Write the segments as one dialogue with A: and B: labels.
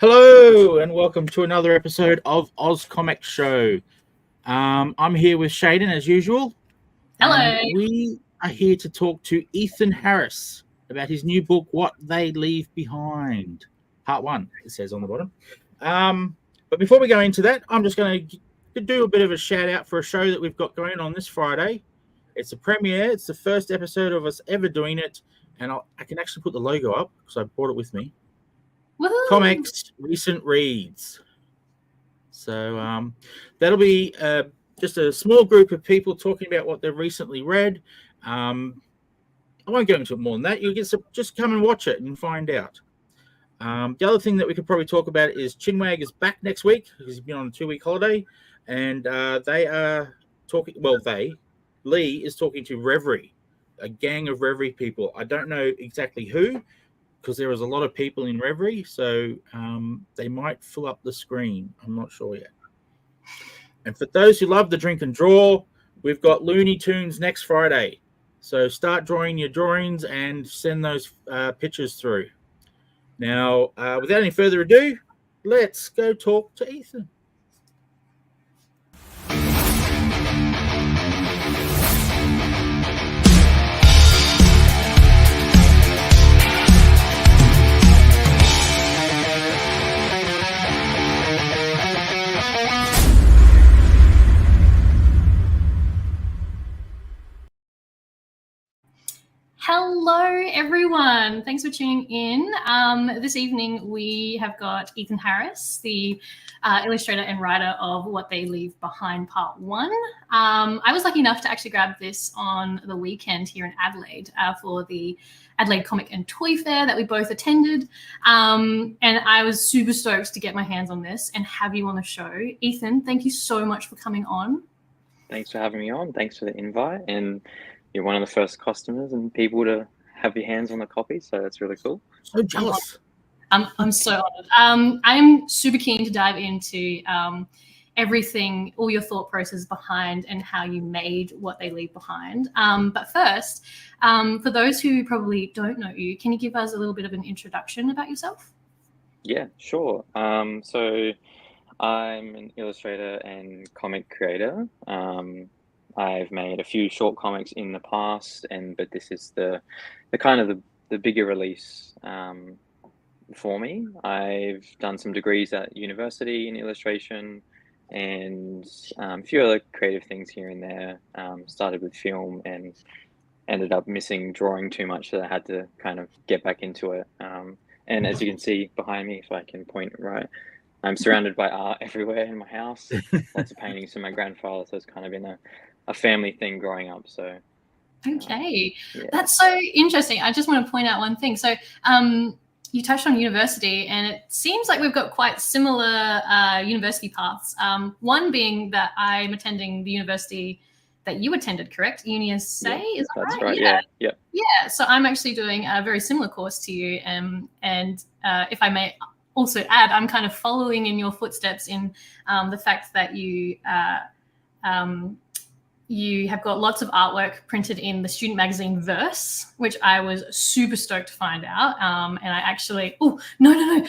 A: Hello and welcome to another episode of AusComX Show. I'm here with Shaden as usual, and
B: Hello.
A: we are here to talk to Ethan Harris about his new book, What They Leave Behind, Part 1, it says on the bottom. But before we go into that, I'm just going to do a bit of a shout out for a show that we've got going on this Friday. It's a premiere. It's the first episode of us ever doing it, and I can actually put the logo up because I brought it with me.
B: Woohoo.
A: Comics Recent Reads. So that'll be just a small group of people talking about what they've recently read. I won't go into it more than that. You'll just come and watch it and find out. The other thing that we could probably talk about is Chinwag is back next week because he's been on a 2-week holiday, and they are talking. Well, Lee is talking to Reverie, a gang of Reverie people. I don't know exactly who, because there was a lot of people in Reverie, so they might fill up the screen. I'm not sure yet. And for those who love the drink and draw, we've got Looney Tunes next Friday. So start drawing your drawings and send those pictures through. Now, without any further ado, let's go talk to Ethan.
B: Hello, everyone. Thanks for tuning in. This evening, we have got Ethan Harris, the illustrator and writer of What They Leave Behind Part 1. I was lucky enough to actually grab this on the weekend here in Adelaide for the Adelaide Comic and Toy Fair that we both attended. And I was super stoked to get my hands on this and have you on the show. Ethan, thank you so much for coming on.
C: Thanks for having me on. Thanks for the invite. And you're one of the first customers and people to have your hands on the copy, so that's really cool.
A: So jealous.
B: I'm so honored. I'm super keen to dive into everything, all your thought process behind and how you made What They Leave Behind. But first, for those who probably don't know you, can you give us a little bit of an introduction about yourself?
C: Yeah, sure. So I'm an illustrator and comic creator. I've made a few short comics in the past, but this is the kind of the bigger release for me. I've done some degrees at university in illustration and a few other creative things here and there. Started with film and ended up missing drawing too much, so I had to kind of get back into it. And as you can see behind me, if I can point right, I'm surrounded by art everywhere in my house. Lots of paintings from my grandfather, so it's kind of been a family thing growing up. So
B: okay,
C: yeah.
B: That's so interesting. I just want to point out one thing. So you touched on university, and it seems like we've got quite similar university paths. One being that I'm attending the university that you attended, correct? UniSA,
C: yeah,
B: is that
C: that's
B: right?
C: Yeah.
B: Yeah, so I'm actually doing a very similar course to you, and if I may also add, I'm kind of following in your footsteps in the fact that you have got lots of artwork printed in the student magazine Verse, which I was super stoked to find out. And I actually, no,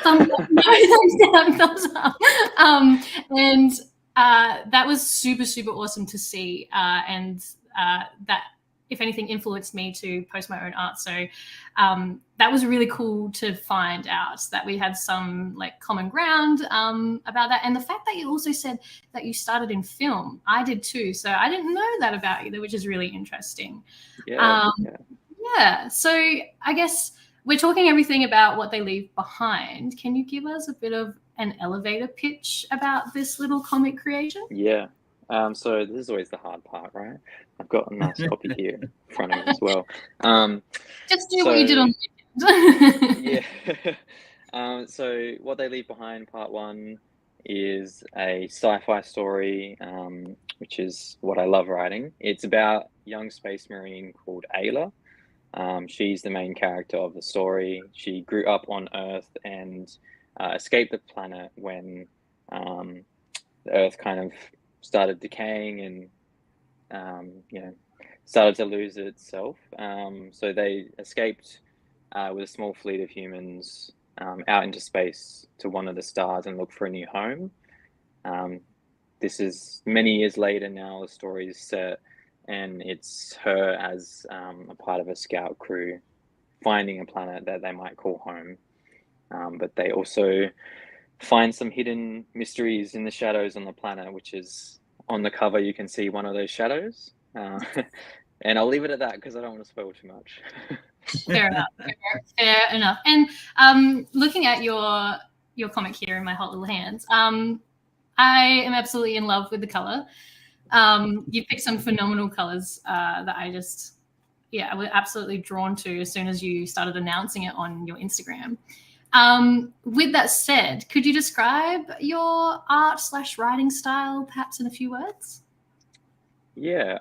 B: thumbs up, no, thumbs up. And that was super, super awesome to see. And that, if anything, influenced me to post my own art. So that was really cool to find out that we had some like common ground about that. And the fact that you also said that you started in film, I did too. So I didn't know that about you, which is really interesting.
C: Yeah.
B: So I guess we're talking everything about What They Leave Behind. Can you give us a bit of an elevator pitch about this little comic creation?
C: Yeah. So this is always the hard part, right? I've got a nice copy here in front of me as well.
B: Just do what you did on the weekend.
C: Yeah. So What They Leave Behind Part 1 is a sci-fi story, which is what I love writing. It's about a young space marine called Ayla. She's the main character of the story. She grew up on Earth and escaped the planet when the Earth kind of started decaying and started to lose itself. So they escaped with a small fleet of humans out into space to one of the stars and look for a new home. This is many years later now. The story is set, and it's her as a part of a scout crew finding a planet that they might call home. But they also find some hidden mysteries in the shadows on the planet, which is on the cover. You can see one of those shadows. And I'll leave it at that because I don't want to spoil too much.
B: Fair enough. Fair enough. And looking at your comic here in my hot little hands, I am absolutely in love with the color. You picked some phenomenal colors that I was absolutely drawn to as soon as you started announcing it on your Instagram. With that said, could you describe your art/writing style perhaps in a few words?
C: Yeah,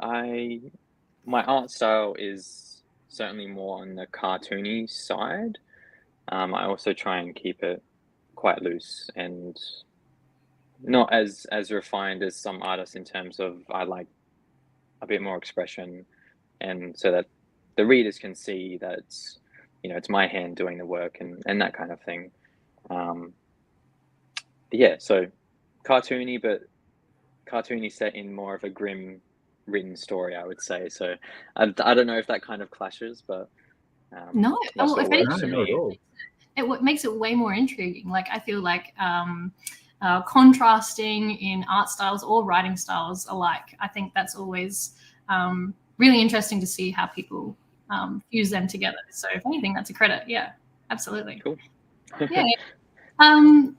C: my art style is certainly more on the cartoony side. I also try and keep it quite loose and not as refined as some artists in terms of I like a bit more expression, and so that the readers can see that it's my hand doing the work and that kind of thing. So cartoony, but cartoony set in more of a grim written story, I would say. So I don't know if that kind of clashes, but
B: no,
C: that's what works for me.
B: It makes it way more intriguing. Like I feel like contrasting in art styles or writing styles alike, I think that's always really interesting to see how people fuse them together. So if anything, that's a credit. Yeah, absolutely.
C: Cool.
B: Yeah.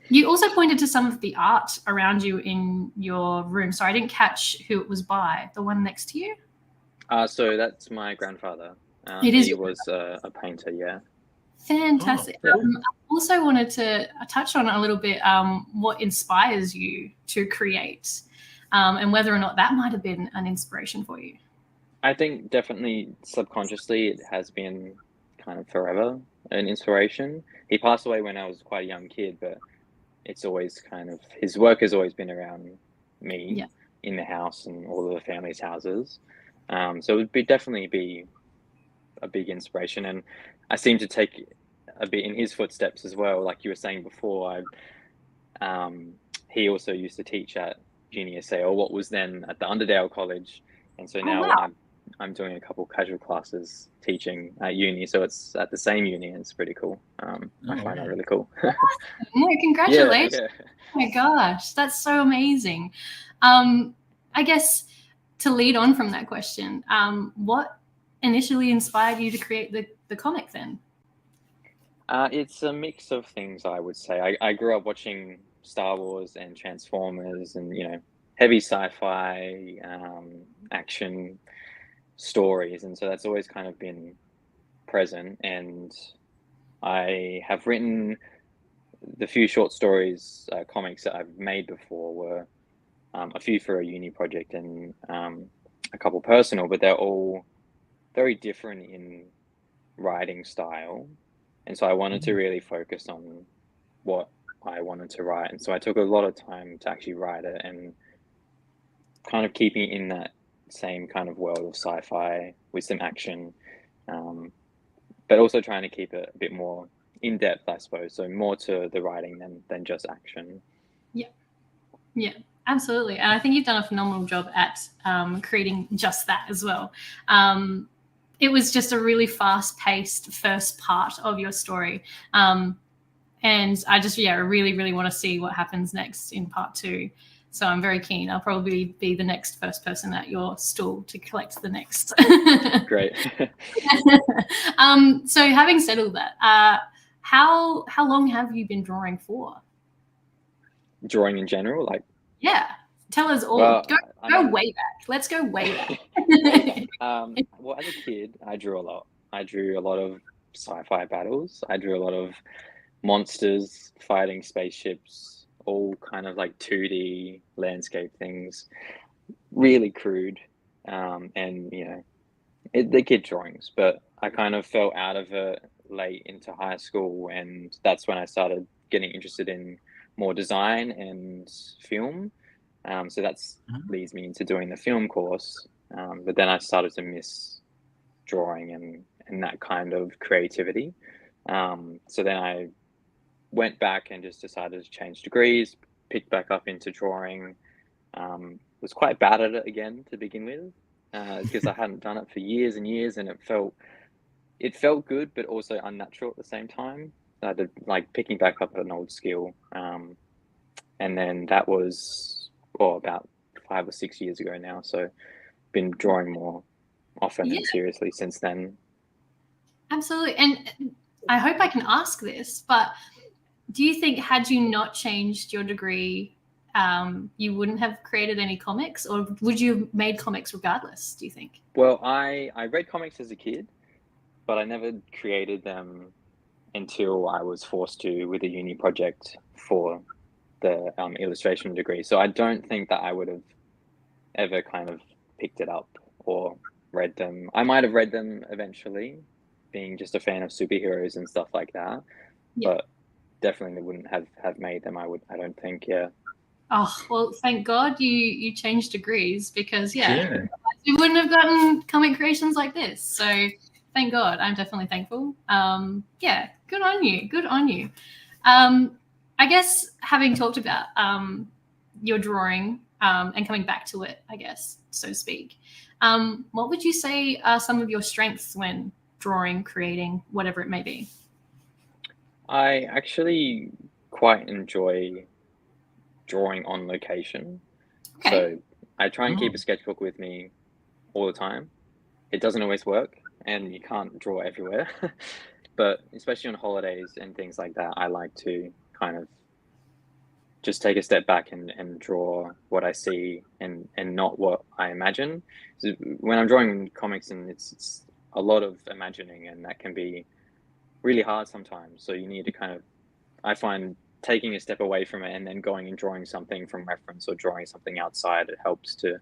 B: You also pointed to some of the art around you in your room. So I didn't catch who it was by. The one next to you?
C: So that's my grandfather. He was a painter, yeah.
B: Fantastic. I also wanted to touch on a little bit what inspires you to create and whether or not that might have been an inspiration for you.
C: I think definitely subconsciously it has been kind of forever an inspiration. He passed away when I was quite a young kid, but it's always kind of, his work has always been around me in the house and all of the family's houses. So it would definitely be a big inspiration. And I seem to take a bit in his footsteps as well. Like you were saying before, he also used to teach at Junior SA, or what was then at the Underdale College. And so now I'm doing a couple casual classes teaching at uni, so it's at the same uni, and it's pretty cool. I find that really cool.
B: No, congratulations.
C: Yeah.
B: Oh my gosh, that's so amazing. I guess to lead on from that question, what initially inspired you to create the comic then?
C: It's a mix of things, I would say. I grew up watching Star Wars and Transformers and, heavy sci-fi, action stories. And so that's always kind of been present. And I have written the few short stories, comics that I've made before were a few for a uni project and a couple personal, but they're all very different in writing style. And so I wanted to really focus on what I wanted to write. And so I took a lot of time to actually write it and kind of keeping in that same kind of world of sci-fi with some action, but also trying to keep it a bit more in depth, I suppose. So more to the writing than just action.
B: Yeah, absolutely. And I think you've done a phenomenal job at creating just that as well. It was just a really fast-paced first part of your story. And I just, really, really want to see what happens next in part 2. So I'm very keen. I'll probably be the next first person at your stall to collect the next.
C: Great.
B: So having said all that, how long have you been drawing for?
C: Drawing in general? Like?
B: Yeah. Tell us all.
C: Well,
B: go way back. Let's go way back.
C: Well, as a kid, I drew a lot. I drew a lot of sci-fi battles. I drew a lot of monsters fighting spaceships, all kind of like 2D landscape things, really crude. And, the kid drawings. But I kind of fell out of it late into high school, and that's when I started getting interested in more design and film. So that's leads me into doing the film course. But then I started to miss drawing and that kind of creativity. So then I went back and just decided to change degrees, picked back up into drawing. Was quite bad at it again to begin with, because I hadn't done it for years and years, and it felt good, but also unnatural at the same time. I did, like, picking back up an old skill, and then that was about 5 or 6 years ago now. So been drawing more often and seriously since then.
B: Absolutely. And I hope I can ask this, but do you think had you not changed your degree, you wouldn't have created any comics, or would you have made comics regardless, do you think?
C: Well, I read comics as a kid, but I never created them until I was forced to with a uni project for the illustration degree. So I don't think that I would have ever kind of picked it up or read them. I might have read them eventually, being just a fan of superheroes and stuff like that, but definitely wouldn't have made them. I don't think.
B: Oh, well, thank God you changed degrees, because you wouldn't have gotten comic creations like this. So thank God. I'm definitely thankful. Good on you. I guess, having talked about your drawing and coming back to it, I guess, so to speak, what would you say are some of your strengths when drawing, creating, whatever it may be?
C: I actually quite enjoy drawing on location.
B: Okay.
C: So I try and keep a sketchbook with me all the time. It doesn't always work, and you can't draw everywhere, but especially on holidays and things like that, I like to kind of just take a step back and draw what I see and not what I imagine. So when I'm drawing comics, and it's a lot of imagining, and that can be really hard sometimes. So you need to kind of, I find, taking a step away from it and then going and drawing something from reference or drawing something outside, it helps to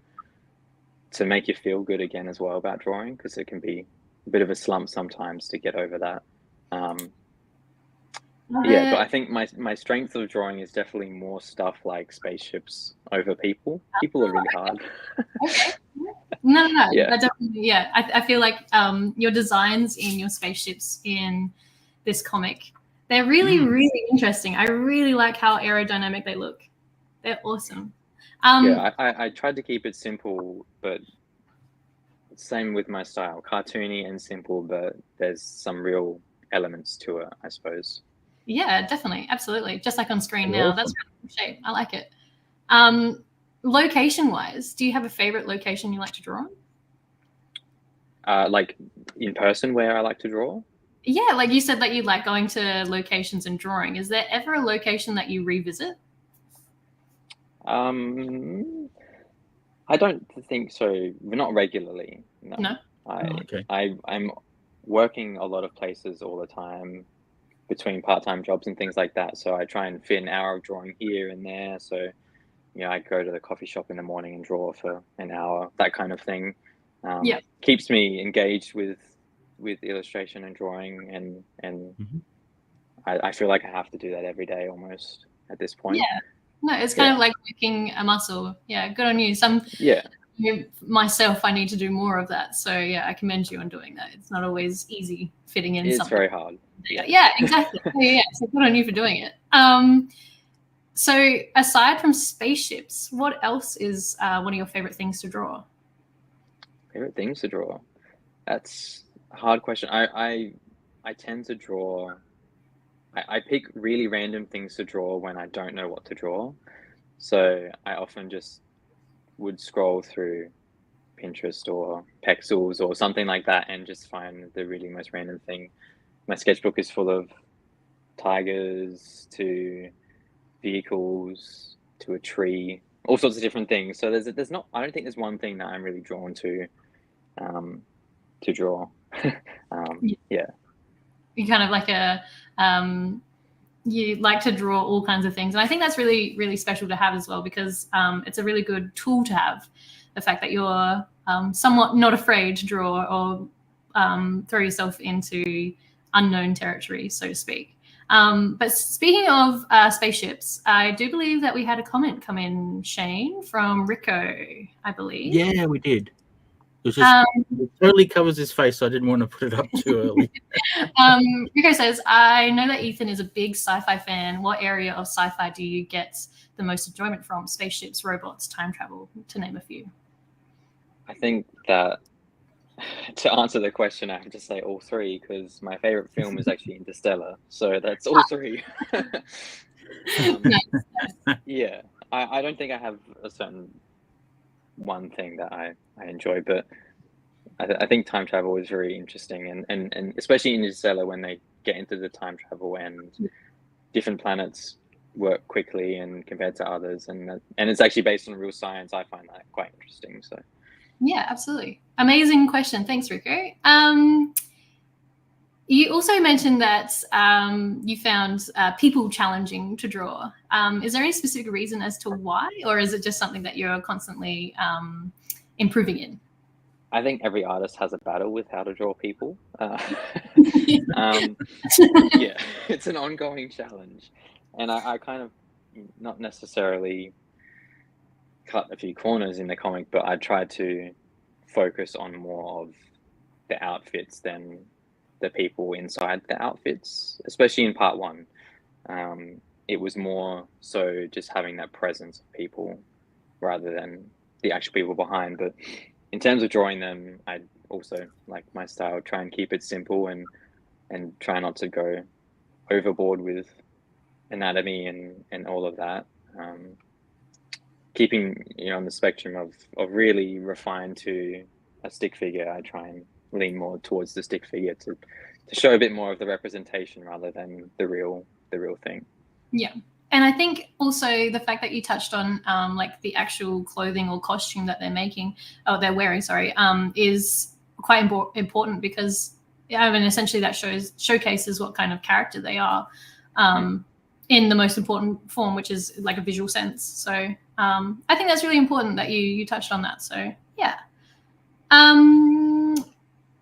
C: make you feel good again as well about drawing, because it can be a bit of a slump sometimes to get over that. But I think my strength of drawing is definitely more stuff like spaceships over people. People are really hard.
B: Okay. No. Yeah. Definitely, I feel like your designs in your spaceships in this comic, they're really, really interesting. I really like how aerodynamic they look. They're awesome.
C: I tried to keep it simple, but same with my style, cartoony and simple, but there's some real elements to it, I suppose.
B: Yeah, definitely. Absolutely. Just like on screen now. That's really cool shape. I like it. Location wise, do you have a favorite location you like to draw on?
C: Like in person where I like to draw?
B: Yeah, like you said that you like going to locations and drawing. Is there ever a location that you revisit?
C: I don't think so. Not regularly. No. I'm working a lot of places all the time between part-time jobs and things like that. So I try and fit an hour of drawing here and there. So, I go to the coffee shop in the morning and draw for an hour, that kind of thing. Keeps me engaged with illustration and drawing, and I feel like I have to do that every day almost at this point.
B: Yeah. No, it's kind of like working a muscle. Yeah, good on you. Myself, I need to do more of that. So I commend you on doing that. It's not always easy fitting in.
C: It's very hard.
B: Yeah, exactly. So good on you for doing it. So aside from spaceships, what else is one of your favorite things to draw?
C: Favorite things to draw? That's a hard question. I tend to draw. I pick really random things to draw when I don't know what to draw. So I often just would scroll through Pinterest or Pexels or something like that and just find the really most random thing. My sketchbook is full of tigers to vehicles to a tree, all sorts of different things. So there's not, I don't think there's one thing that I'm really drawn to draw.
B: You kind of like you like to draw all kinds of things. And I think that's really, really special to have as well, because it's a really good tool to have, the fact that you're somewhat not afraid to draw or throw yourself into unknown territory, so to speak. But speaking of spaceships, I do believe that we had a comment come in, Shane, from Rico, I believe.
A: Yeah, we did. It totally covers his face, so I didn't want to put it up too early.
B: Rico says, I know that Ethan is a big sci-fi fan. What area of sci-fi do you get the most enjoyment from? Spaceships, robots, time travel, to name a few.
C: I think that to answer the question, I have to say all three, because my favorite film is actually Interstellar. So that's all three. Yeah, I don't think I have a certain one thing that I enjoy, but I think time travel is very interesting, and especially in Interstellar when they get into the time travel and different planets work quickly and compared to others, and it's actually based on real science. I find that quite interesting. So
B: yeah, absolutely. Amazing question. Thanks, Rico. You also mentioned that you found people challenging to draw. Is there any specific reason as to why, or is it just something that you're constantly improving in?
C: I think every artist has a battle with how to draw people. Yeah, it's an ongoing challenge. And I kind of not necessarily cut a few corners in the comic, but I tried to focus on more of the outfits than the people inside the outfits, especially in part one. It was more so just having that presence of people rather than the actual people behind. But in terms of drawing them, I also like my style, try and keep it simple and try not to go overboard with anatomy and all of that. Keeping on the spectrum of really refined to a stick figure, I try and lean more towards the stick figure to show a bit more of the representation rather than the real thing.
B: Yeah. And I think also the fact that you touched on like the actual clothing or costume that they're wearing, is quite important, because essentially that showcases what kind of character they are in the most important form, which is like a visual sense. So I think that's really important that you touched on that. So yeah.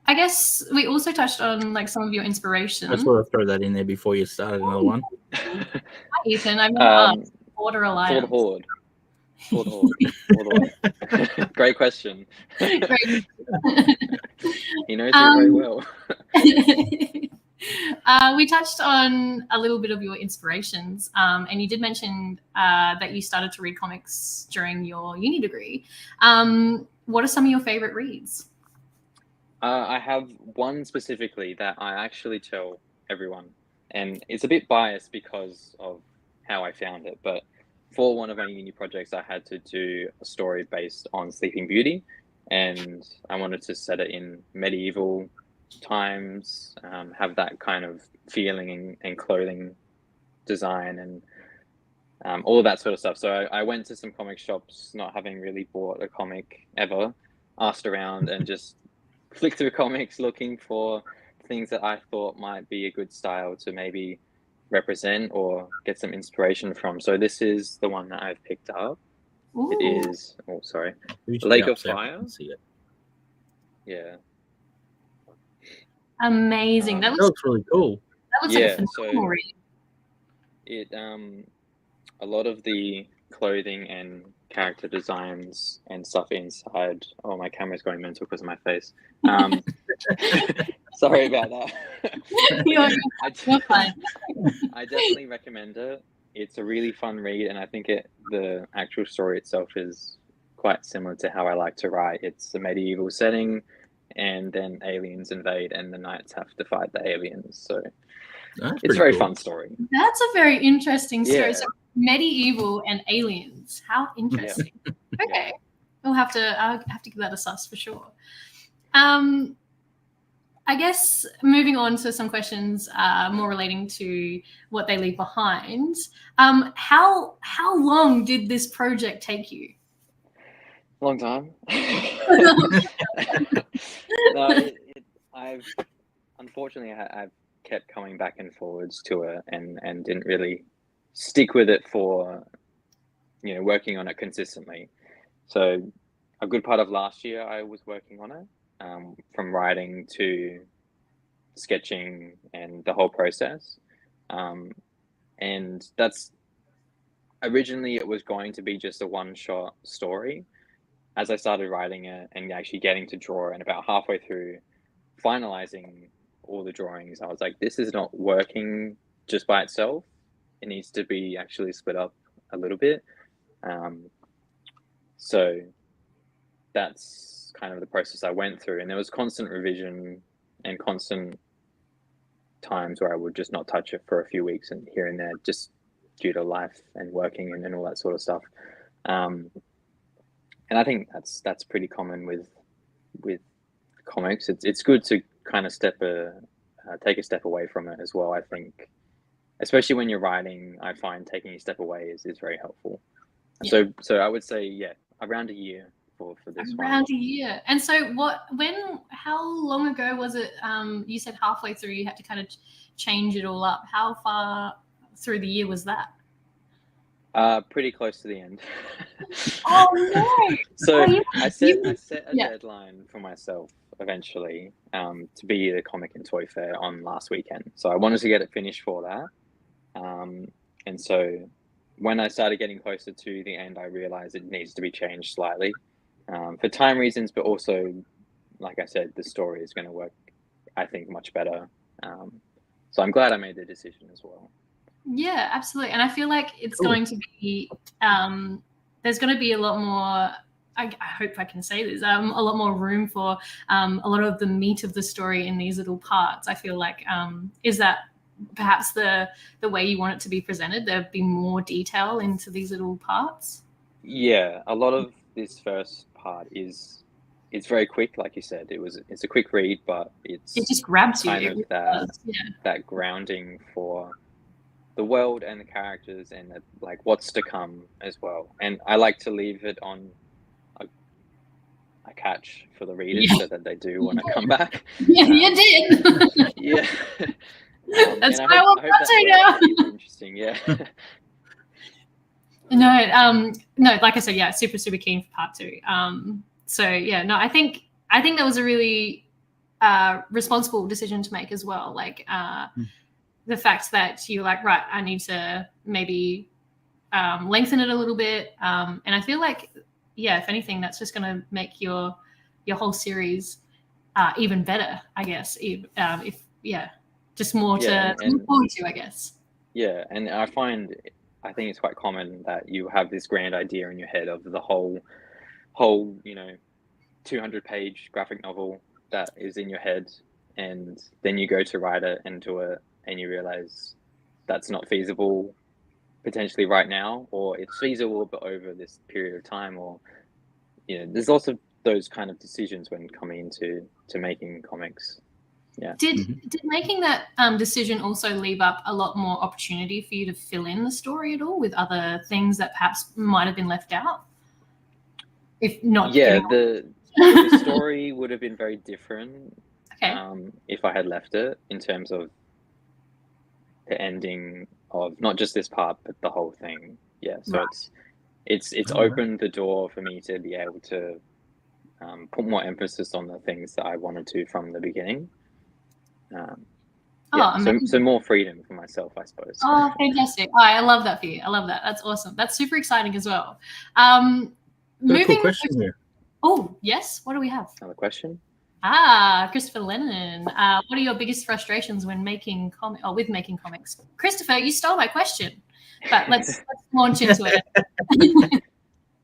B: I guess we also touched on like some of your inspiration.
A: I just want to throw that in there before you started another one.
B: Hi, Ethan. I'm going to ask Border Alliance.
C: For the Horde. All the way. Great question.
B: Great.
C: He knows it very well.
B: We touched on a little bit of your inspirations, and you did mention that you started to read comics during your uni degree. What are some of your favorite reads?
C: I have one specifically that I actually tell everyone, and it's a bit biased because of how I found it, but for one of my uni projects, I had to do a story based on Sleeping Beauty, and I wanted to set it in medieval times, have that kind of feeling and clothing design and all of that sort of stuff. So I went to some comic shops, not having really bought a comic ever, asked around and just flicked through comics looking for things that I thought might be a good style to maybe represent or get some inspiration from. So this is the one that I've picked up.
B: Ooh.
C: It is Lake of Fire.
A: See it.
C: Yeah.
B: Amazing. That
A: looks really cool.
B: That looks like a phenomenal read.
C: It a lot of the clothing and character designs and stuff inside. Oh, my camera's going mental because of my face. Sorry about that.
B: You're fine.
C: I definitely recommend it. It's a really fun read, and I think the actual story itself is quite similar to how I like to write. It's a medieval setting, and then aliens invade, and the knights have to fight the aliens. So it's a very fun story.
B: That's a very interesting story. Yeah. So medieval and aliens. How interesting. Yeah. Okay. I'll have to give that a sus for sure. I guess moving on to some questions more relating to what they leave behind. How long did this project take you?
C: Long time. I've unfortunately I've kept coming back and forwards to it and didn't really stick with it for working on it consistently. So a good part of last year I was working on it, from writing to sketching and the whole process, and that's originally it was going to be just a one-shot story, as I started writing it and actually getting to draw, and about halfway through finalizing all the drawings, I was like, this is not working just by itself. It needs to be actually split up a little bit. So that's kind of the process I went through, and there was constant revision and constant times where I would just not touch it for a few weeks and here and there, just due to life and working and all that sort of stuff. And I think that's pretty common with comics. It's good to kind of take a step away from it as well. I think, especially when you're writing, I find taking a step away is very helpful. Yeah. So I would say, around a year for this one.
B: Around a year. And so how long ago was it? You said halfway through you had to kind of change it all up. How far through the year was that?
C: Pretty close to the end.
B: Oh no!
C: So I set a deadline for myself eventually to be the Comic and Toy Fair on last weekend. So I wanted to get it finished for that. And so when I started getting closer to the end, I realized it needs to be changed slightly for time reasons, but also, like I said, the story is going to work, I think, much better. So I'm glad I made the decision as well.
B: Yeah, absolutely. And I feel like it's going to be, there's going to be a lot more, I hope I can say this, a lot more room for a lot of the meat of the story in these little parts. I feel like, is that perhaps the way you want it to be presented? There'll be more detail into these little parts?
C: Yeah, a lot of this first part it's very quick, like you said. It's a quick read, but it
B: just grabs you.
C: Kind of that grounding for the world and the characters and like what's to come as well. And I like to leave it on a catch for the readers so that they do want to come back.
B: Yeah, you did.
C: Yeah.
B: That's why I want to now.
C: Interesting, yeah.
B: No, like I said, yeah, super, super keen for part 2. So yeah, no, I think that was a really responsible decision to make as well. Like the fact that you're like, right, I need to maybe lengthen it a little bit. And I feel like, yeah, if anything, that's just going to make your whole series even better, I guess. Just more to look forward to, I guess.
C: Yeah, and I think it's quite common that you have this grand idea in your head of the whole 200-page graphic novel that is in your head, and then you go to write it and do it, and you realize that's not feasible potentially right now, or it's feasible but over this period of time, or there's also those kind of decisions when coming into making comics. Yeah.
B: Did making that decision also leave up a lot more opportunity for you to fill in the story at all with other things that perhaps might have been left out? If not,
C: the story would have been very different if I had left it, in terms of the ending of not just this part but the whole thing. Yeah, so right. it's opened the door for me to be able to put more emphasis on the things that I wanted to from the beginning. So more freedom for myself, I suppose.
B: Oh, fantastic. Oh, I love that for you. I love that. That's awesome. That's super exciting as well.
A: Cool question here.
B: Oh, yes. What do we have?
C: Another question.
B: Christopher Lennon. What are your biggest frustrations when making with making comics? Christopher, you stole my question, but let's launch into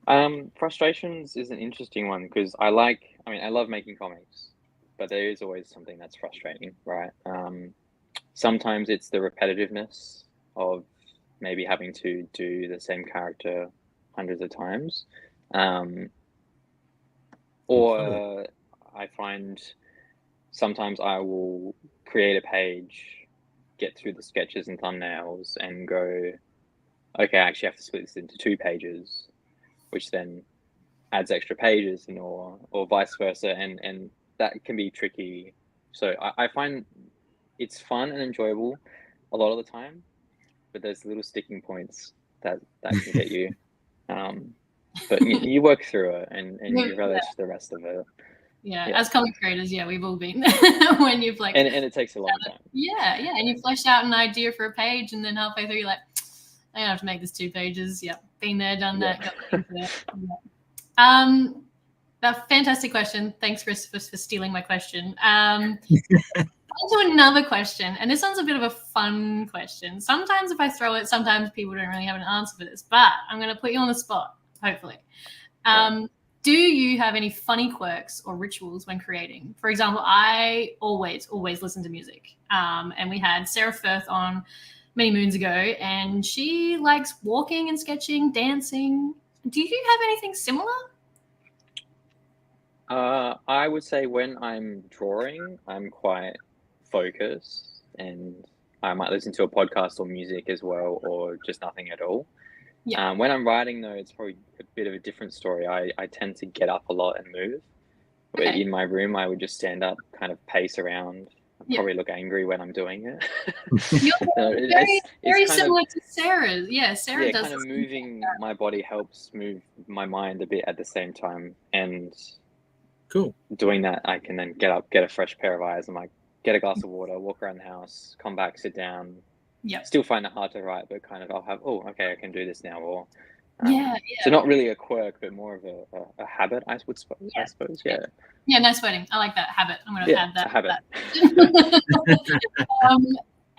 B: it.
C: Frustrations is an interesting one because I love making comics, but there is always something that's frustrating, right? Sometimes it's the repetitiveness of maybe having to do the same character hundreds of times. Or I find sometimes I will create a page, get through the sketches and thumbnails and go, okay, I actually have to split this into 2 pages, which then adds extra pages, or vice versa. And that can be tricky. So I find it's fun and enjoyable a lot of the time, but there's little sticking points that can get you. But you work through it and you relish the rest of it.
B: Yeah, as comic creators, we've all been when you've
C: and it takes a long time.
B: Yeah, and you flesh out an idea for a page, and then halfway through you're like, I have to make this 2 pages. Yep, been there, done that. Got into it. Yeah. That fantastic question. Thanks, Christopher, for stealing my question. On to another question, and this one's a bit of a fun question. Sometimes if I throw it, sometimes people don't really have an answer for this, but I'm going to put you on the spot, hopefully. Do you have any funny quirks or rituals when creating? For example, I always listen to music. And we had Sarah Firth on many moons ago, and she likes walking and sketching, dancing. Do you have anything similar?
C: I would say when I'm drawing, I'm quite focused, and I might listen to a podcast or music as well, or just nothing at all.
B: Yeah.
C: When I'm writing, though, it's probably a bit of a different story. I tend to get up a lot and move. But
B: Okay.
C: in my room, I would just stand up, kind of pace around.
B: Yeah.
C: Probably look angry when I'm doing it.
B: You're very
C: kind
B: similar
C: of,
B: to Sarah's. Yeah, Sarah
C: yeah,
B: does.
C: kind of moving my body helps move my mind a bit at the same time. And
A: Cool.
C: doing that, I can then get up, get a fresh pair of eyes, and like get a glass of water, walk around the house, come back, sit down.
B: Yeah.
C: Still find it hard to write, but kind of I'll have, oh, okay, I can do this now. Or
B: Yeah.
C: so not really a quirk, but more of a habit, I suppose.
B: Yeah.
C: I suppose. Yeah.
B: Yeah, nice wording. I like that habit. I'm going to add that.
C: A habit.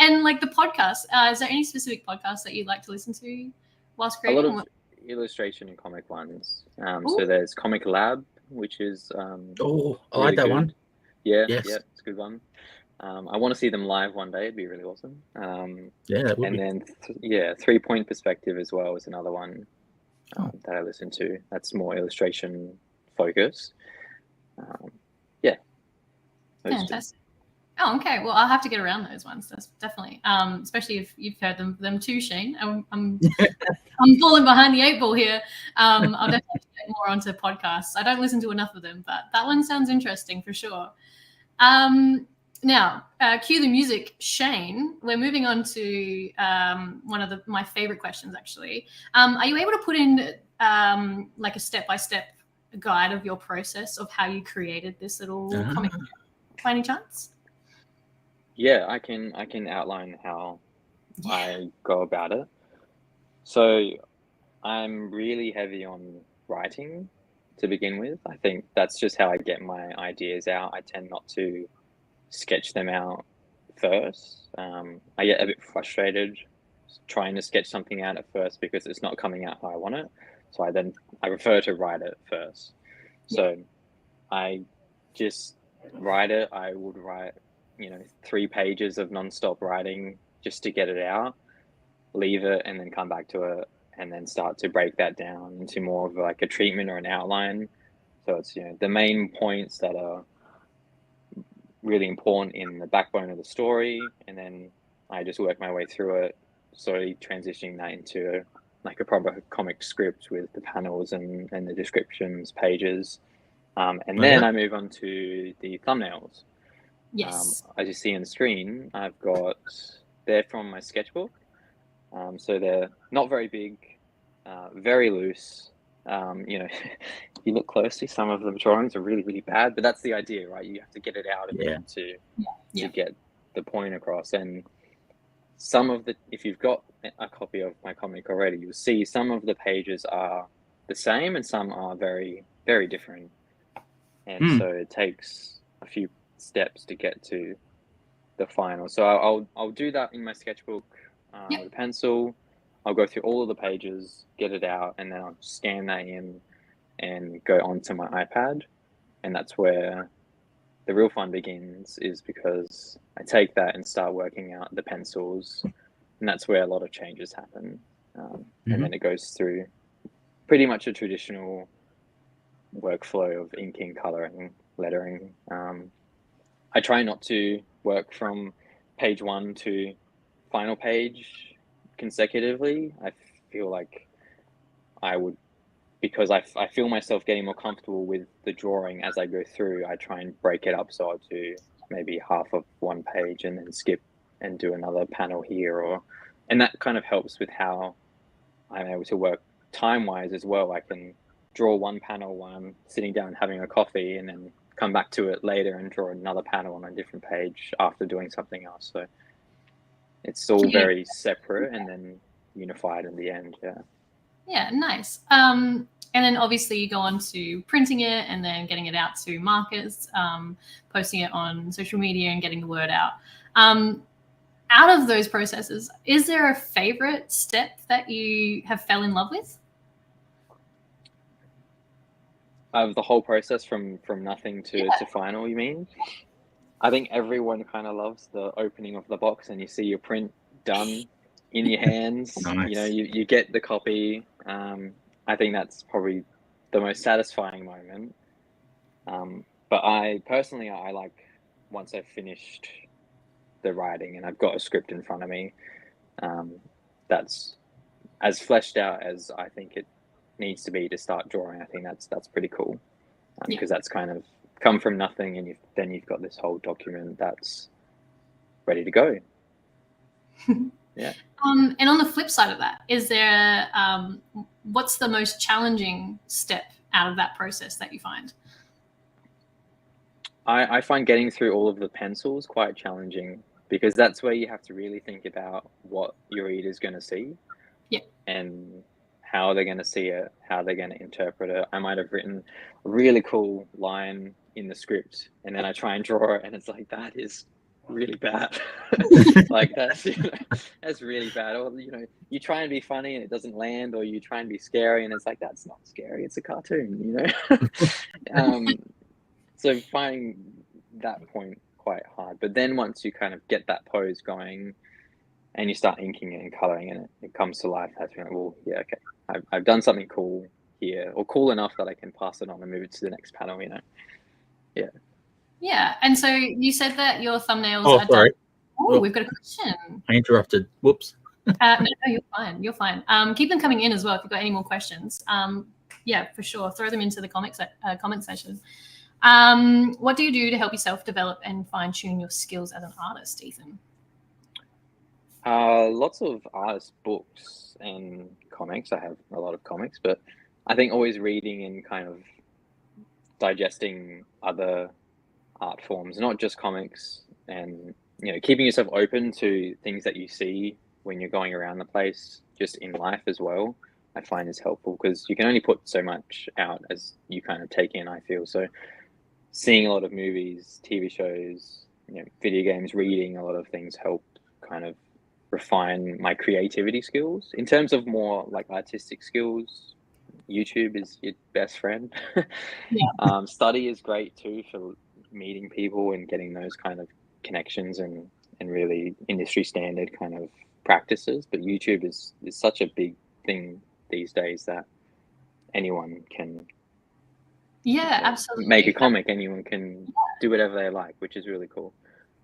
B: And like the podcast, is there any specific podcast that you'd like to listen to whilst
C: A lot
B: creating?
C: of illustration and comic ones. So there's Comic Lab, which is
A: I
C: really
A: like that
C: good.
A: one.
C: Yeah,
A: Yes.
C: yeah, it's a good one. I want to see them live one day. It'd be really awesome.
A: Yeah, that would
C: And
A: be.
C: then 3 Point Perspective as well is another one that I listen to. That's more illustration focused. Yeah. Those two.
B: Fantastic. Oh, okay. Well, I'll have to get around those ones. That's definitely, especially if you've heard them too, Shane. I'm falling behind the 8 ball here. I'll definitely get more onto podcasts. I don't listen to enough of them, but that one sounds interesting for sure. Now, cue the music, Shane. We're moving on to one of my favorite questions, actually. Are you able to put in like a step-by-step guide of your process of how you created this little comic by any chance?
C: Yeah, I can outline how I go about it. So I'm really heavy on writing to begin with. I think that's just how I get my ideas out. I tend not to sketch them out first. I get a bit frustrated trying to sketch something out at first because it's not coming out how I want it. So I prefer to write it first. So I just write it. I would write 3 pages of non-stop writing just to get it out, leave it, and then come back to it, and then start to break that down into more of like a treatment or an outline. So it's the main points that are really important in the backbone of the story, and then I just work my way through it, slowly transitioning that into like a proper comic script with the panels and the descriptions pages, and then I move on to the thumbnails.
B: Yes.
C: As you see on the screen, they're from my sketchbook. So they're not very big, very loose. You look closely, some of the drawings are really, really bad, but that's the idea, right? You have to get it out of it to get the point across. And if you've got a copy of my comic already, you'll see some of the pages are the same and some are very, very different. And so it takes a few steps to get to the final. So I'll do that in my sketchbook with a pencil. I'll go through all of the pages, get it out, and then I'll scan that in and go onto my iPad. And that's where the real fun begins, is because I take that and start working out the pencils, and that's where a lot of changes happen. And then it goes through pretty much a traditional workflow of inking, coloring, lettering. I try not to work from page 1 to final page consecutively. I feel like I would, because I feel myself getting more comfortable with the drawing as I go through. I try and break it up, so I'll do maybe half of one page and then skip and do another panel here, and that kind of helps with how I'm able to work time-wise as well. I can draw one panel while I'm sitting down having a coffee, and then come back to it later and draw another panel on a different page after doing something else. So it's all very separate and then unified in the end. Yeah,
B: nice. And then obviously you go on to printing it and then getting it out to markets, posting it on social media and getting the word out. Out of those processes, is there a favorite step that you have fell in love with?
C: Of the whole process from nothing to final, you mean? I think everyone kind of loves the opening of the box and you see your print done in your hands.
A: Nice.
C: You know, you get the copy. I think that's probably the most satisfying moment. But I personally, I like once I've finished the writing and I've got a script in front of me, that's as fleshed out as I think it needs to be to start drawing. I think that's pretty cool, because that's kind of come from nothing, and then you've got this whole document that's ready to go. Yeah.
B: And on the flip side of that, is there what's the most challenging step out of that process that you find?
C: I find getting through all of the pencils quite challenging, because that's where you have to really think about what your reader's going to see.
B: Yeah.
C: And how they're going to see it, how they're going to interpret it. I might have written a really cool line in the script, and then I try and draw it, and it's like, that is really bad. Like that's really bad. Or you try and be funny and it doesn't land, or you try and be scary and it's like, that's not scary. It's a cartoon, So finding that point quite hard. But then once you kind of get that pose going, and you start inking it and coloring it, it comes to life. That's like, well, yeah, okay, I've done something cool here, or cool enough that I can pass it on and move it to the next panel. Yeah.
B: Yeah, and so you said that your thumbnails
A: Oh,
B: are
A: sorry.
B: done. Oh, we've got a question.
A: I interrupted. Whoops.
B: No, you're fine. You're fine. Keep them coming in as well if you've got any more questions. Yeah, for sure. Throw them into the comment section. What do you do to help yourself develop and fine-tune your skills as an artist, Ethan?
C: Lots of artist books and comics. I have a lot of comics, but I think always reading and kind of digesting other art forms, not just comics, and keeping yourself open to things that you see when you're going around the place, just in life as well, I find is helpful, because you can only put so much out as you kind of take in, I feel. So seeing a lot of movies, TV shows, video games, reading a lot of things help kind of refine my creativity skills. In terms of more like artistic skills, YouTube is your best friend.
B: Yeah.
C: Study is great too for meeting people and getting those kind of connections and really industry standard kind of practices. But YouTube is such a big thing these days that anyone can
B: absolutely
C: make a comic. Anyone can do whatever they like, which is really cool.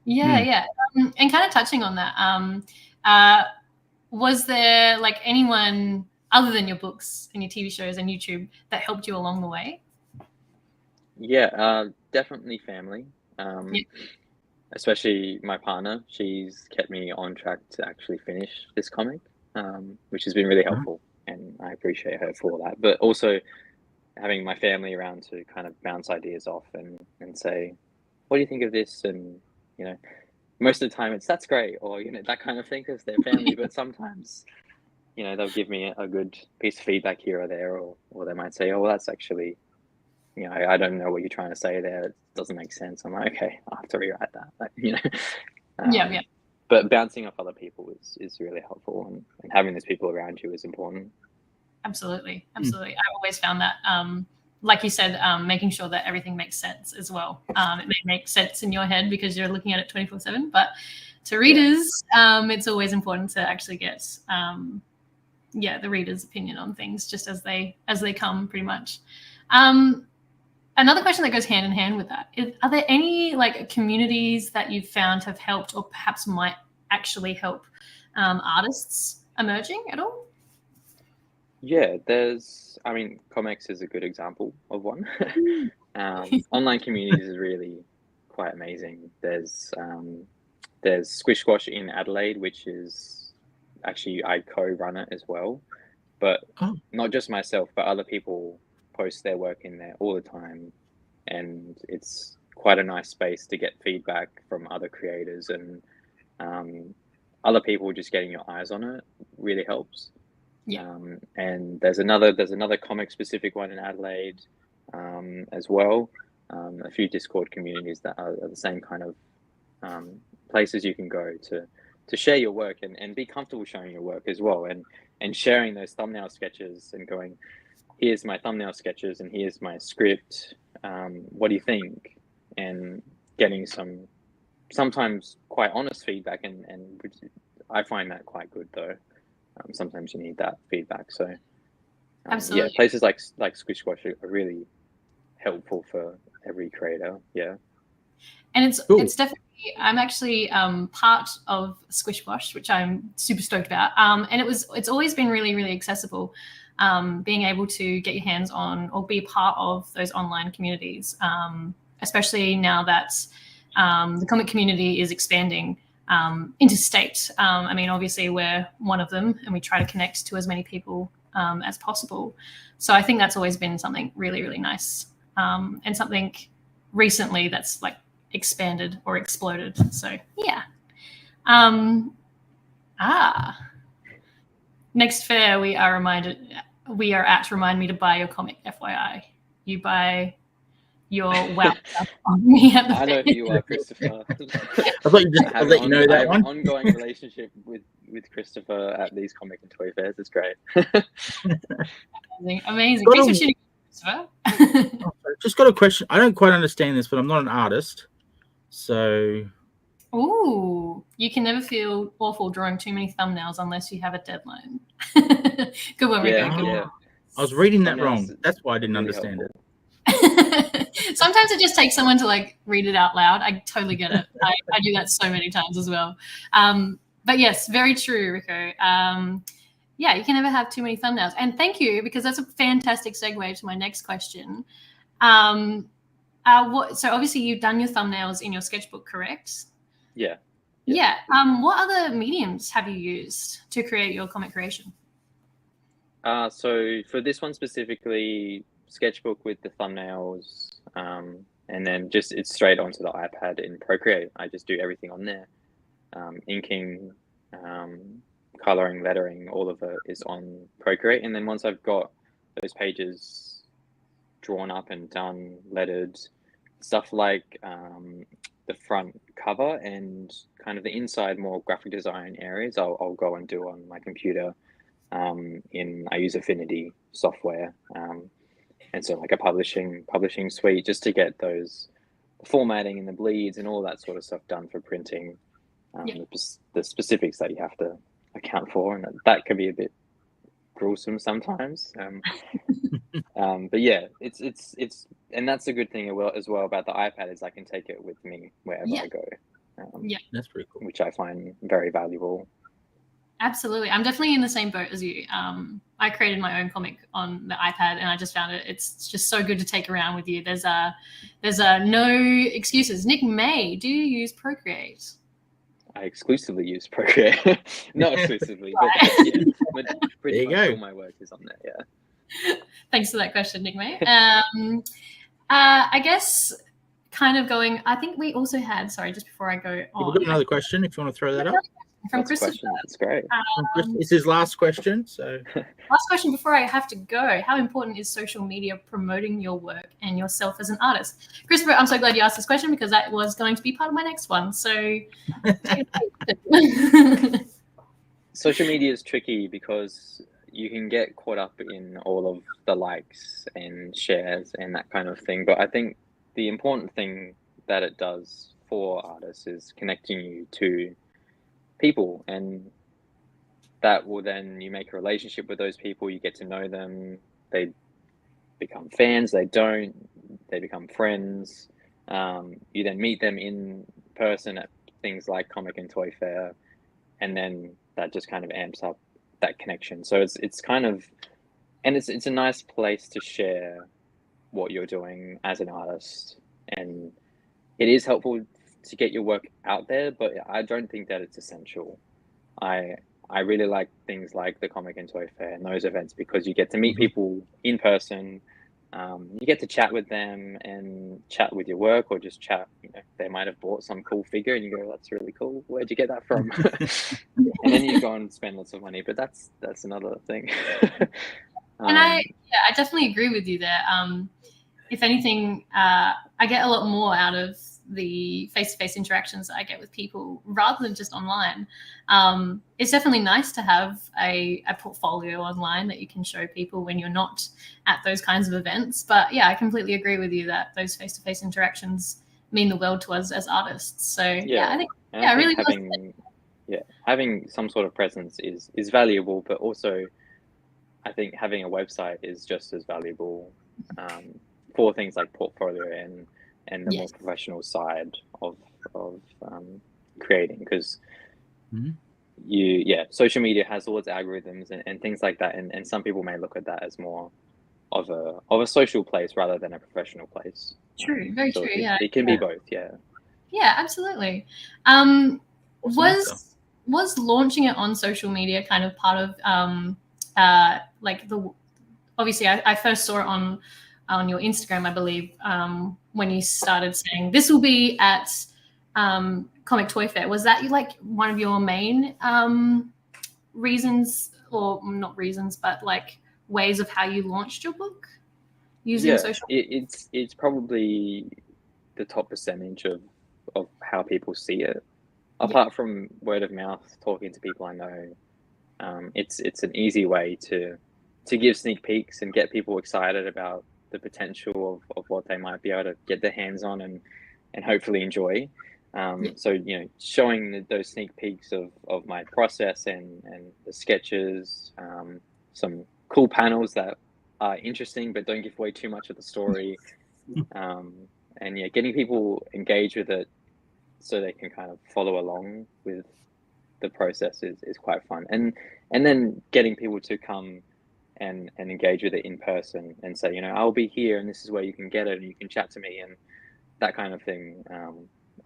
B: Yeah. And kind of touching on that, was there like anyone other than your books and your TV shows and YouTube that helped you along the way?
C: Yeah, definitely family. Especially my partner. She's kept me on track to actually finish this comic, which has been really helpful, and I appreciate her for that. But also having my family around to kind of bounce ideas off and say, what do you think of this? And most of the time it's, that's great, or that kind of thing, because they're family. But sometimes they'll give me a good piece of feedback here or there, or they might say, oh, well, that's actually I don't know what you're trying to say there, it doesn't make sense. I'm like, okay, I'll have to rewrite that. But bouncing off other people is really helpful, and having those people around you is important.
B: Absolutely. I've always found that, like you said, making sure that everything makes sense as well. It may make sense in your head because you're looking at it 24/7, but to readers, it's always important to actually get the reader's opinion on things just as they come, pretty much. Another question that goes hand in hand with that is, are there any like communities that you've found have helped, or perhaps might actually help artists emerging at all?
C: Yeah, ComX is a good example of one. Online communities is really quite amazing. There's Squish Squash in Adelaide, which is actually, I co-run it as well, but not just myself, but other people post their work in there all the time, and it's quite a nice space to get feedback from other creators, and other people just getting your eyes on it really helps.
B: Yeah.
C: And there's another comic specific one in Adelaide as well. A few Discord communities that are the same kind of places you can go to share your work and be comfortable showing your work as well, and sharing those thumbnail sketches and going, here's my thumbnail sketches and here's my script. What do you think? And getting some sometimes quite honest feedback, and I find that quite good though. Sometimes you need that feedback. So
B: Absolutely.
C: yeah, places like Squish Squash are really helpful for every creator. Yeah.
B: And it's
A: Cool.
B: it's definitely, I'm actually part of Squish Squash, which I'm super stoked about. And it's always been really, really accessible. Being able to get your hands on or be part of those online communities, especially now that the comic community is expanding interstate. I mean, obviously we're one of them, and we try to connect to as many people as possible. So I think that's always been something really, really nice, and something recently that's like expanded or exploded. So yeah. Next fair we are at Remind Me to Buy Your Comic, FYI. You buy your wow stuff on me at the
C: I know
B: fair.
C: who you are, Christopher.
A: I thought I'll let you know that
C: I have
A: one.
C: an ongoing relationship with Christopher at these comic and toy fairs. It's great.
B: Amazing.
A: Got
B: Thanks
A: a-
B: for tuning in, Christopher.
A: Just got a question. I don't quite understand this, but I'm not an artist. So
B: Ooh, you can never feel awful drawing too many thumbnails unless you have a deadline. Good one, Rico.
C: Yeah,
B: Good
C: yeah.
B: one.
A: I was reading that
C: Thumbnails
A: wrong. That's why I
C: are
A: didn't
C: really
A: understand
C: helpful.
A: it.
B: Sometimes it just takes someone to like read it out loud. I totally get it. I do that so many times as well. But yes, very true, Rico. Yeah, you can never have too many thumbnails. And thank you, because that's a fantastic segue to my next question. So obviously you've done your thumbnails in your sketchbook, correct?
C: Yeah.
B: Yeah. What other mediums have you used to create your comic creation?
C: So for this one specifically, sketchbook with the thumbnails, and then just it's straight onto the iPad in Procreate. I just do everything on there. Inking, coloring, lettering, all of it is on Procreate. And then once I've got those pages drawn up and done, lettered, stuff like the front cover and kind of the inside more graphic design areas, I'll go and do on my computer. I use Affinity software, and so like a publishing suite, just to get those formatting and the bleeds and all that sort of stuff done for printing. The specifics that you have to account for, and that can be a bit gruesome sometimes. But yeah, it's and that's a good thing as well about the iPad, is I can take it with me wherever I go.
A: That's pretty cool.
C: Which I find very valuable.
B: Absolutely. I'm definitely in the same boat as you. I created my own comic on the iPad, and I just found it's just so good to take around with you. There's no excuses. Nick May, do you use Procreate?
C: I exclusively use Procreate. Not exclusively, but pretty much all my work is on there, yeah.
B: Thanks for that question, Nick May. I guess kind of going, I think we also had, sorry, just before I go on.
A: We've got another question if you want to throw that up.
B: From Christopher.
C: That's great.
A: It's his last question. So
B: last question before I have to go. How important is social media promoting your work and yourself as an artist? Christopher, I'm so glad you asked this question, because that was going to be part of my next one. So
C: social media is tricky because you can get caught up in all of the likes and shares and that kind of thing. But I think the important thing that it does for artists is connecting you to people, and that will then, you make a relationship with those people, you get to know them, they become fans, they become friends, you then meet them in person at things like Comic and Toy Fair, and then that just kind of amps up that connection. So it's kind of, and it's a nice place to share what you're doing as an artist, and it is helpful to get your work out there, but I don't think that it's essential. I really like things like the Comic and Toy Fair and those events, because you get to meet people in person, You get to chat with them and chat with your work, or just chat. You know, they might have bought some cool figure, and you go, "That's really cool. Where'd you get that from?" And then you go and spend lots of money. But that's another thing.
B: And I definitely agree with you there. If anything, I get a lot more out of the face-to-face interactions that I get with people rather than just online. It's definitely nice to have a portfolio online that you can show people when you're not at those kinds of events. But yeah, I completely agree with you that those face-to-face interactions mean the world to us as artists. So yeah, I think really
C: having some sort of presence is valuable, but also I think having a website is just as valuable for things like portfolio and the more professional side of creating, because social media has all its algorithms and things like that, and some people may look at that as more of a social place rather than a professional place.
B: True, very true.
C: It can be both. Yeah,
B: absolutely. Was launching it on social media kind of part of obviously I first saw it on your Instagram, I believe, when you started saying this will be at Comic Toy Fair. Was that like one of your main reasons, or not reasons, but like ways of how you launched your book using social?
C: It's probably the top percentage of how people see it. Apart from word of mouth, talking to people I know, it's an easy way to give sneak peeks and get people excited about the potential of what they might be able to get their hands on and hopefully enjoy. So, you know, showing those sneak peeks of my process and the sketches, some cool panels that are interesting but don't give away too much of the story, and getting people engaged with it so they can kind of follow along with the process is quite fun. And then getting people to come and engage with it in person and say, you know, I'll be here and this is where you can get it and you can chat to me, and that kind of thing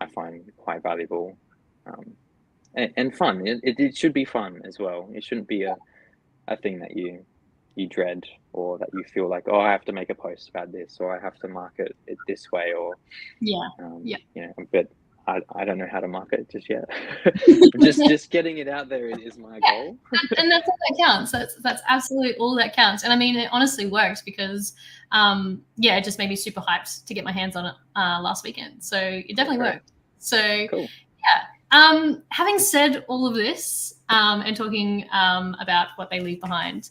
C: I find quite valuable and fun. It should be fun as well. It shouldn't be a thing that you dread, or that you feel like, oh, I have to make a post about this, or I have to market it this way, or you know, but I don't know how to market it just yet. just getting it out there is my goal.
B: And that's all that counts. That's absolutely all that counts. And I mean, it honestly worked because, it just made me super hyped to get my hands on it last weekend. So it definitely worked. So
C: cool.
B: Having said all of this and talking about what they leave behind,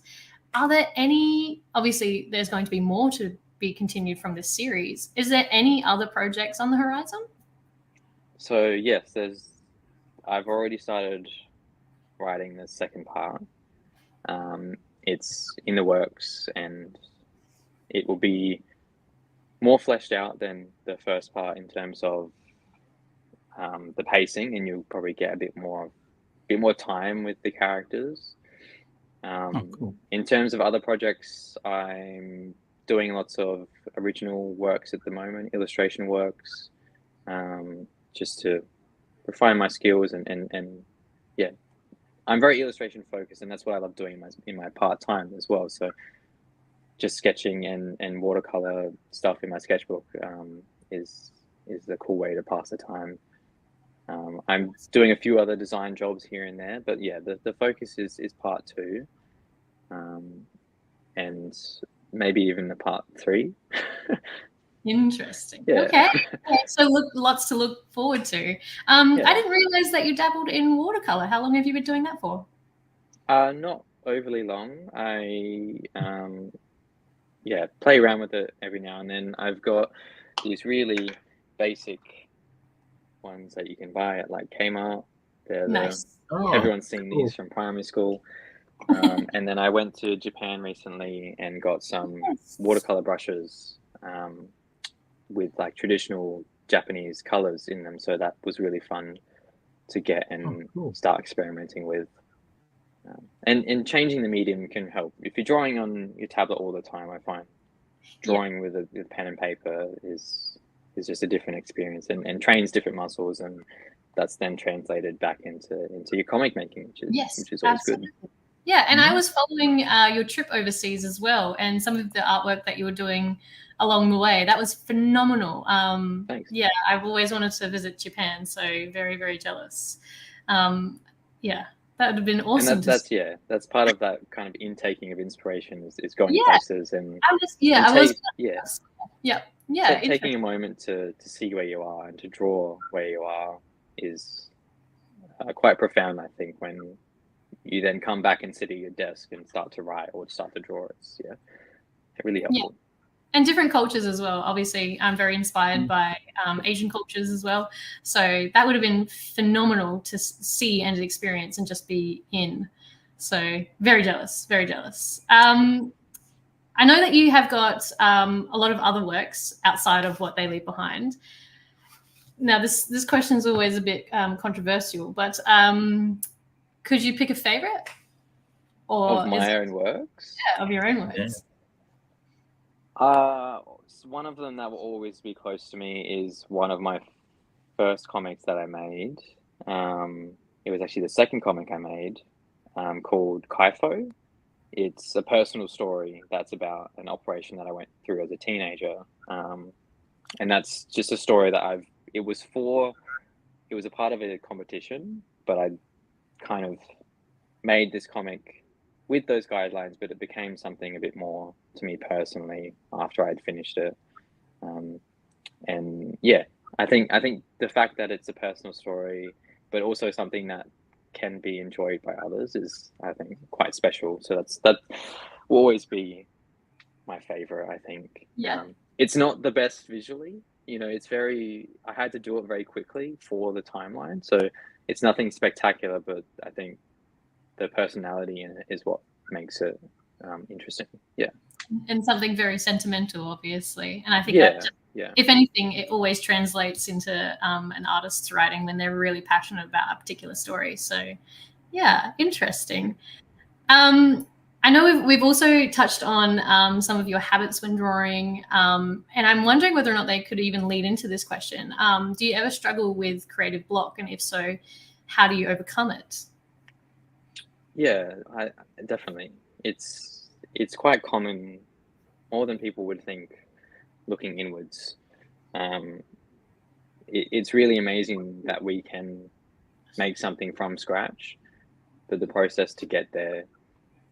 B: are there any? Obviously, there's going to be more to be continued from this series. Is there any other projects on the horizon?
C: So yes, I've already started writing the second part. It's in the works, and it will be more fleshed out than the first part in terms of the pacing, and you'll probably get a bit more time with the characters.
A: Cool.
C: In terms of other projects, I'm doing lots of original works at the moment, illustration works, just to refine my skills and I'm very illustration focused, and that's what I love doing in my part-time as well. So just sketching and watercolor stuff in my sketchbook is a cool way to pass the time. I'm doing a few other design jobs here and there, but the focus is part 2, and maybe even the part 3.
B: Interesting. Okay. So lots to look forward to. I didn't realize that you dabbled in watercolor. How long have you been doing that for?
C: Not overly long. I play around with it every now and then. I've got these really basic ones that you can buy at like Kmart.
B: Nice.
C: Everyone's seen these from primary school. And then I went to Japan recently and got some watercolor brushes with like traditional Japanese colors in them. So that was really fun to get and start experimenting with. And changing the medium can help. If you're drawing on your tablet all the time, I find drawing with pen and paper is just a different experience and trains different muscles, and that's then translated back into your comic making, which is always good.
B: Yeah, and I was following your trip overseas as well, and some of the artwork that you were doing along the way. That was phenomenal.
C: Thanks.
B: Yeah, I've always wanted to visit Japan, so very, very jealous. Yeah, that would have been awesome.
C: And that's part of that kind of intaking of inspiration is going
B: Yeah,
C: places and taking a moment to see where you are and to draw where you are is quite profound, I think, when you then come back and sit at your desk and start to write or start to draw. It's really helpful.
B: And different cultures as well. Obviously, I'm very inspired by Asian cultures as well. So that would have been phenomenal to see and experience and just be in. So very jealous, very jealous. I know that you have got a lot of other works outside of what they leave behind. Now, this question is always a bit controversial, but could you pick a favorite?
C: Or of my own works?
B: Yeah, of your own works.
C: One of them that will always be close to me is one of my first comics that I made. It was actually the second comic I made, called Kaifo. It's a personal story that's about an operation that I went through as a teenager. And that's just a story that it was a part of a competition, but I kind of made this comic with those guidelines, but it became something a bit more to me personally after I'd finished it. And yeah, I think the fact that it's a personal story, but also something that can be enjoyed by others is, I think, quite special. So that will always be my favorite, I think.
B: Yeah.
C: It's not the best visually, I had to do it very quickly for the timeline. So it's nothing spectacular, but I think the personality in it is what makes it interesting. Yeah.
B: And something very sentimental, obviously. And I think if anything, it always translates into an artist's writing when they're really passionate about a particular story. So, yeah, interesting. I know we've also touched on some of your habits when drawing, and I'm wondering whether or not they could even lead into this question. Do you ever struggle with creative block? And if so, how do you overcome it?
C: Yeah, I definitely. It's quite common, more than people would think, looking inwards. It's really amazing that we can make something from scratch, but the process to get there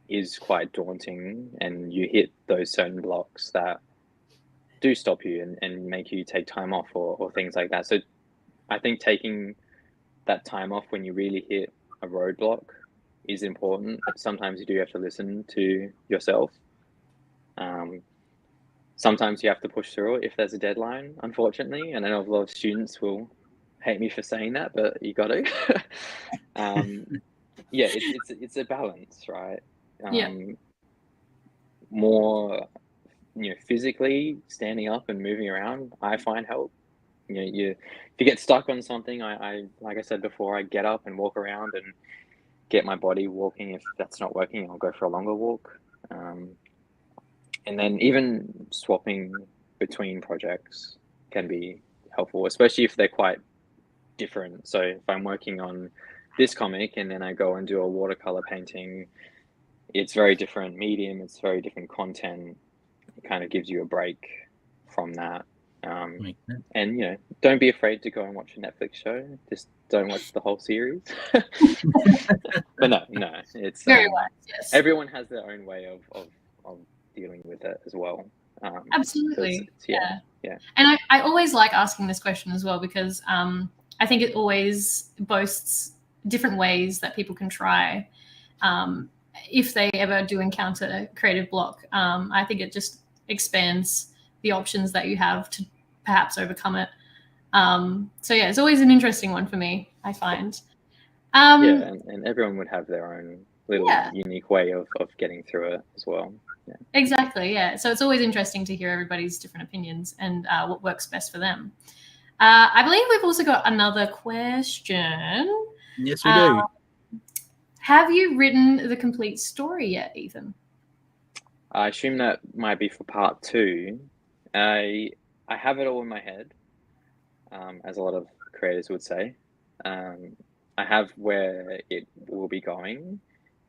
C: is quite daunting, and you hit those certain blocks that do stop you and make you take time off or things like that. So I think taking that time off when you really hit a roadblock is important. Sometimes you do have to listen to yourself. Sometimes you have to push through it if there's a deadline, unfortunately. And I know a lot of students will hate me for saying that, but you got to. Yeah, it's a balance, right? More, physically standing up and moving around, I find help. If you get stuck on something, I like I said before, I get up and walk around and get my body walking. If that's not working, I'll go for a longer walk. And then even swapping between projects can be helpful, especially if they're quite different. So if I'm working on this comic and then I go and do a watercolor painting, it's very different medium, it's very different content. It kind of gives you a break from that. And don't be afraid to go and watch a Netflix show. Just don't watch the whole series. But no, it's
B: very wise. Yes,
C: everyone has their own way of dealing with it as well.
B: Absolutely.
C: So yeah.
B: And I always like asking this question as well, because I think it always boasts different ways that people can try if they ever do encounter creative block. I think it just expands the options that you have to perhaps overcome it. So yeah, it's always an interesting one for me, I find.
C: And everyone would have their own little unique way of getting through it as well. Yeah.
B: Exactly, yeah. So it's always interesting to hear everybody's different opinions and what works best for them. I believe we've also got another question.
A: Yes, we do.
B: Have you written the complete story yet, Ethan?
C: I assume that might be for part 2. I have it all in my head, as a lot of creators would say. I have where it will be going,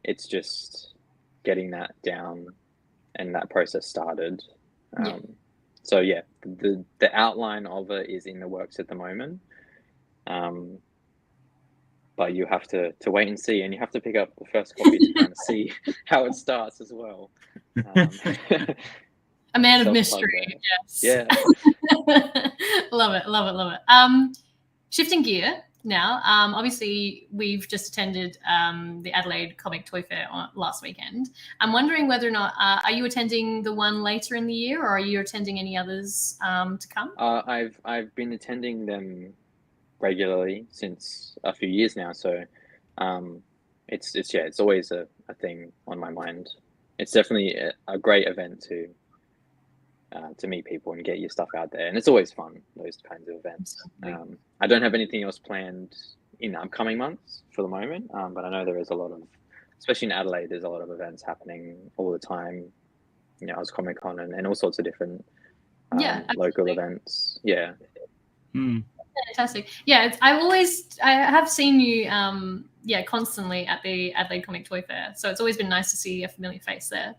C: it's just getting that down and that process started. So yeah, the outline of it is in the works at the moment. But you have to wait and see, and you have to pick up the first copy to kind of see how it starts as well.
B: A man of mystery, yes.
C: Yeah.
B: Love it, love it, love it. Shifting gear now, obviously we've just attended the Adelaide Comic Toy Fair last weekend. I'm wondering whether or not, are you attending the one later in the year, or are you attending any others to come?
C: I've been attending them regularly since a few years now, so it's always a thing on my mind. It's definitely a great event to meet people and get your stuff out there, and it's always fun, those kinds of events. I don't have anything else planned in upcoming months for the moment, but I know there is a lot of, especially in Adelaide, there's a lot of events happening all the time, you know, AusComX and all sorts of different local events.
B: Fantastic. Yeah, I have seen you constantly at the Adelaide Comic Toy Fair, so it's always been nice to see a familiar face there.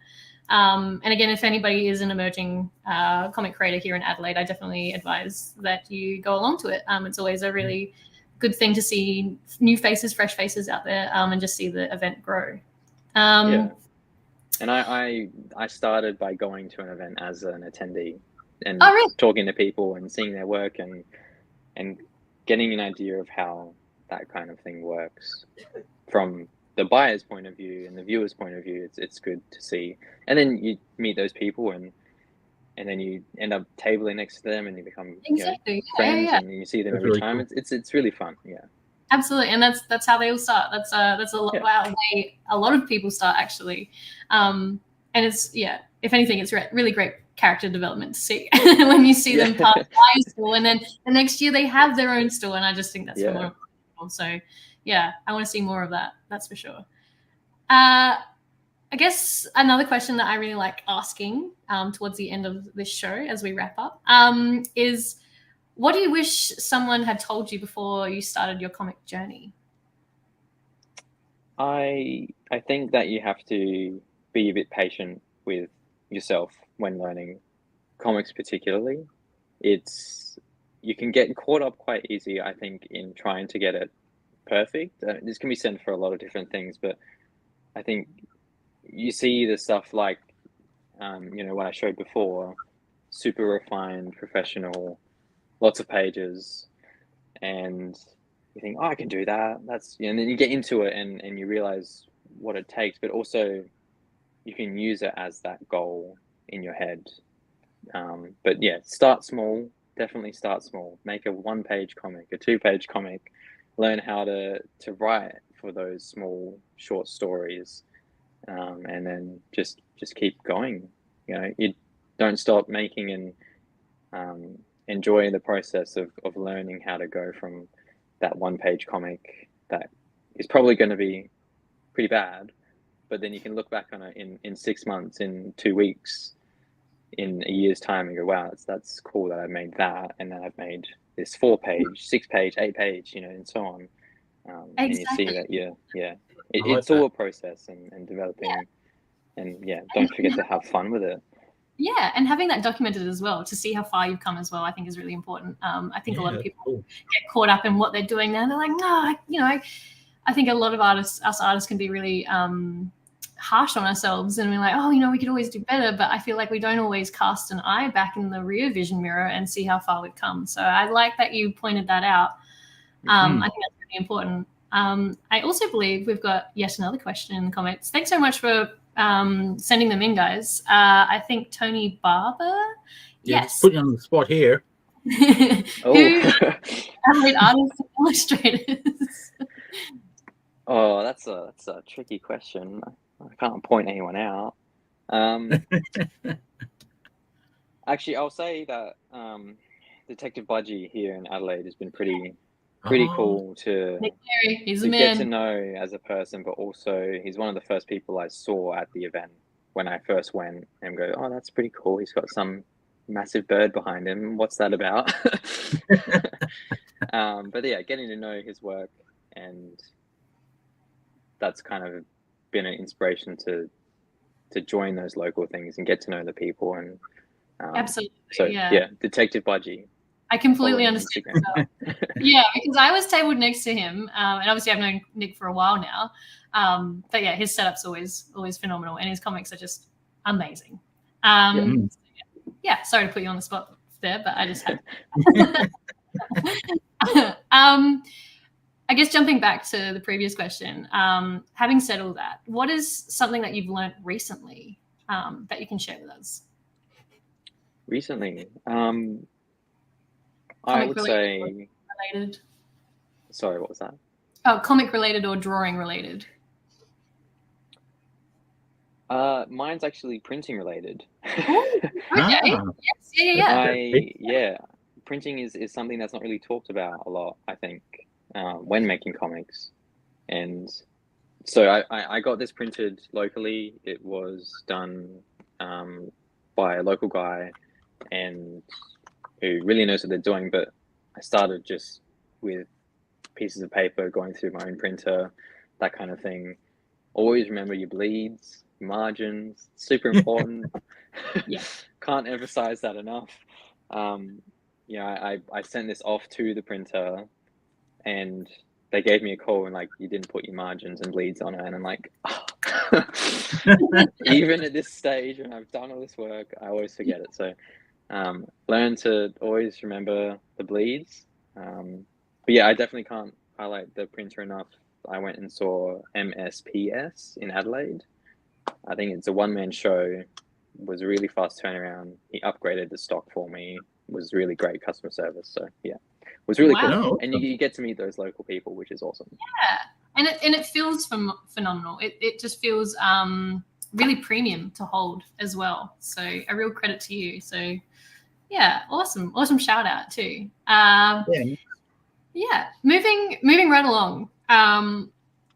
B: And again, if anybody is an emerging comic creator here in Adelaide, I definitely advise that you go along to it. It's always a really good thing to see new faces, fresh faces out there, and just see the event grow.
C: And I started by going to an event as an attendee and talking to people and seeing their work and getting an idea of how that kind of thing works from the buyer's point of view and the viewer's point of view. It's good to see, and then you meet those people and then you end up tabling next to them and you become friends and you see them every time. Cool. It's really fun.
B: Absolutely, and that's how they all start. That's a lot way a lot of people start actually, and it's if anything, it's really great character development to see when you see them pass by a store and then the next year they have their own store, and I just think that's phenomenal. So I want to see more of that. That's for sure. I guess another question that I really like asking towards the end of this show as we wrap up is, what do you wish someone had told you before you started your comic journey?
C: I think that you have to be a bit patient with yourself when learning comics, particularly. You can get caught up quite easy, I think, in trying to get it perfect. This can be said for a lot of different things, but I think you see the stuff like what I showed before, super refined, professional, lots of pages, and you think, oh, I can do that. And then you get into it and you realize what it takes, but also you can use it as that goal in your head. But start small. Definitely start small. Make a 1-page comic, a 2-page comic. Learn how to write for those small short stories, and then just keep going. You don't stop making, and enjoy the process of learning how to go from that 1-page comic that is probably going to be pretty bad, but then you can look back on it in 6 months, in 2 weeks, in a year's time, and go, wow, that's cool that I made that, and then I've made this 4-page, 6-page, 8-page, and so on. And you see that, it's all a process and developing, and don't forget to have fun with it.
B: Yeah, and having that documented as well to see how far you've come as well, I think is really important. I think a lot of people get caught up in what they're doing now. They're like, no, I think a lot of us artists can be really harsh on ourselves, and we're like, we could always do better. But I feel like we don't always cast an eye back in the rear vision mirror and see how far we've come. So I like that you pointed that out. I think that's really important. I also believe we've got yet another question in the comments. Thanks so much for sending them in, guys. I think Tony Barber. Yes.
A: Put you on the spot here.
B: Who are artists and illustrators?
C: Oh, that's a tricky question. I can't point anyone out. Actually, I'll say that Detective Budgie here in Adelaide has been pretty cool to get to know as a person, but also he's one of the first people I saw at the event when I first went, and go, oh, that's pretty cool. He's got some massive bird behind him. What's that about? But getting to know his work, and that's kind of been an inspiration to join those local things and get to know the people. And
B: Absolutely.
C: so
B: yeah,
C: Detective Budgie.
B: I completely understand. Yeah, because I was tabled next to him, and obviously I've known Nick for a while now. But yeah, his setup's always phenomenal, and his comics are just amazing. Yeah, sorry to put you on the spot there, but I just had. I guess jumping back to the previous question, having said all that, what is something that you've learned recently that you can share with us?
C: Recently, I would say.
B: Related.
C: Sorry, what was that?
B: Oh, comic related or drawing related?
C: Mine's actually printing related.
B: Ooh, okay.
C: Yes, printing is something that's not really talked about a lot, I think, when making comics. And so I got this printed locally. It was done by a local guy and who really knows what they're doing, but I started just with pieces of paper, going through my own printer, that kind of thing. Always remember your bleeds, margins, super important.
B: Yeah.
C: Can't emphasize that enough. I sent this off to the printer and they gave me a call and like, you didn't put your margins and bleeds on it. And I'm like, oh. Even at this stage when I've done all this work, I always forget it. So learn to always remember the bleeds. But yeah, I definitely can't highlight the printer enough. I went and saw MSPS in Adelaide. I think it's a one-man show. Was a really fast turnaround. He upgraded the stock for me. Was really great customer service. So yeah, was really cool. And you get to meet those local people, which is awesome.
B: Yeah, and it feels phenomenal. It just feels really premium to hold as well. So a real credit to you. So yeah, awesome shout out too. Yeah, moving right along.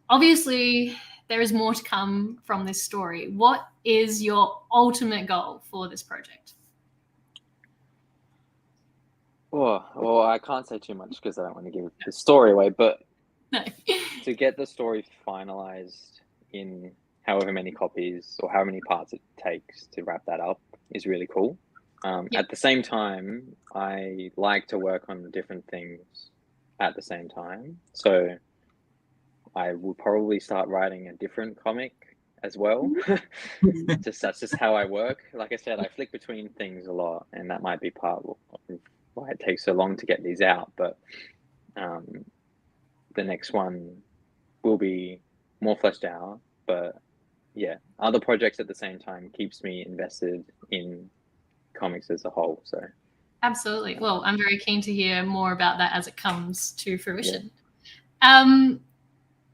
B: Obviously, there is more to come from this story. What is your ultimate goal for this project?
C: Oh, well, I can't say too much because I don't want to give the story away, but to get the story finalized in however many copies or how many parts it takes to wrap that up is really cool. At the same time, I like to work on different things at the same time. So I will probably start writing a different comic as well. That's just how I work. Like I said, I flick between things a lot, and that might be part of why it takes so long to get these out. But the next one will be more fleshed out. But yeah, other projects at the same time keeps me invested in comics as a whole. So
B: absolutely. Well, I'm very keen to hear more about that as it comes to fruition. Yeah.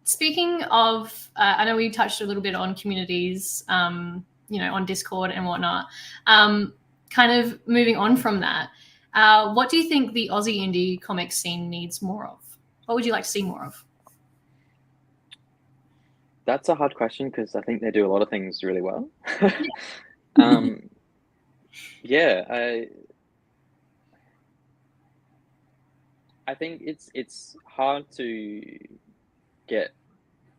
B: Speaking of, I know we touched a little bit on communities, on Discord and whatnot. Kind of moving on from that, what do you think the Aussie indie comic scene needs more of? What would you like to see more of?
C: That's a hard question because I think they do a lot of things really well. I think it's hard to get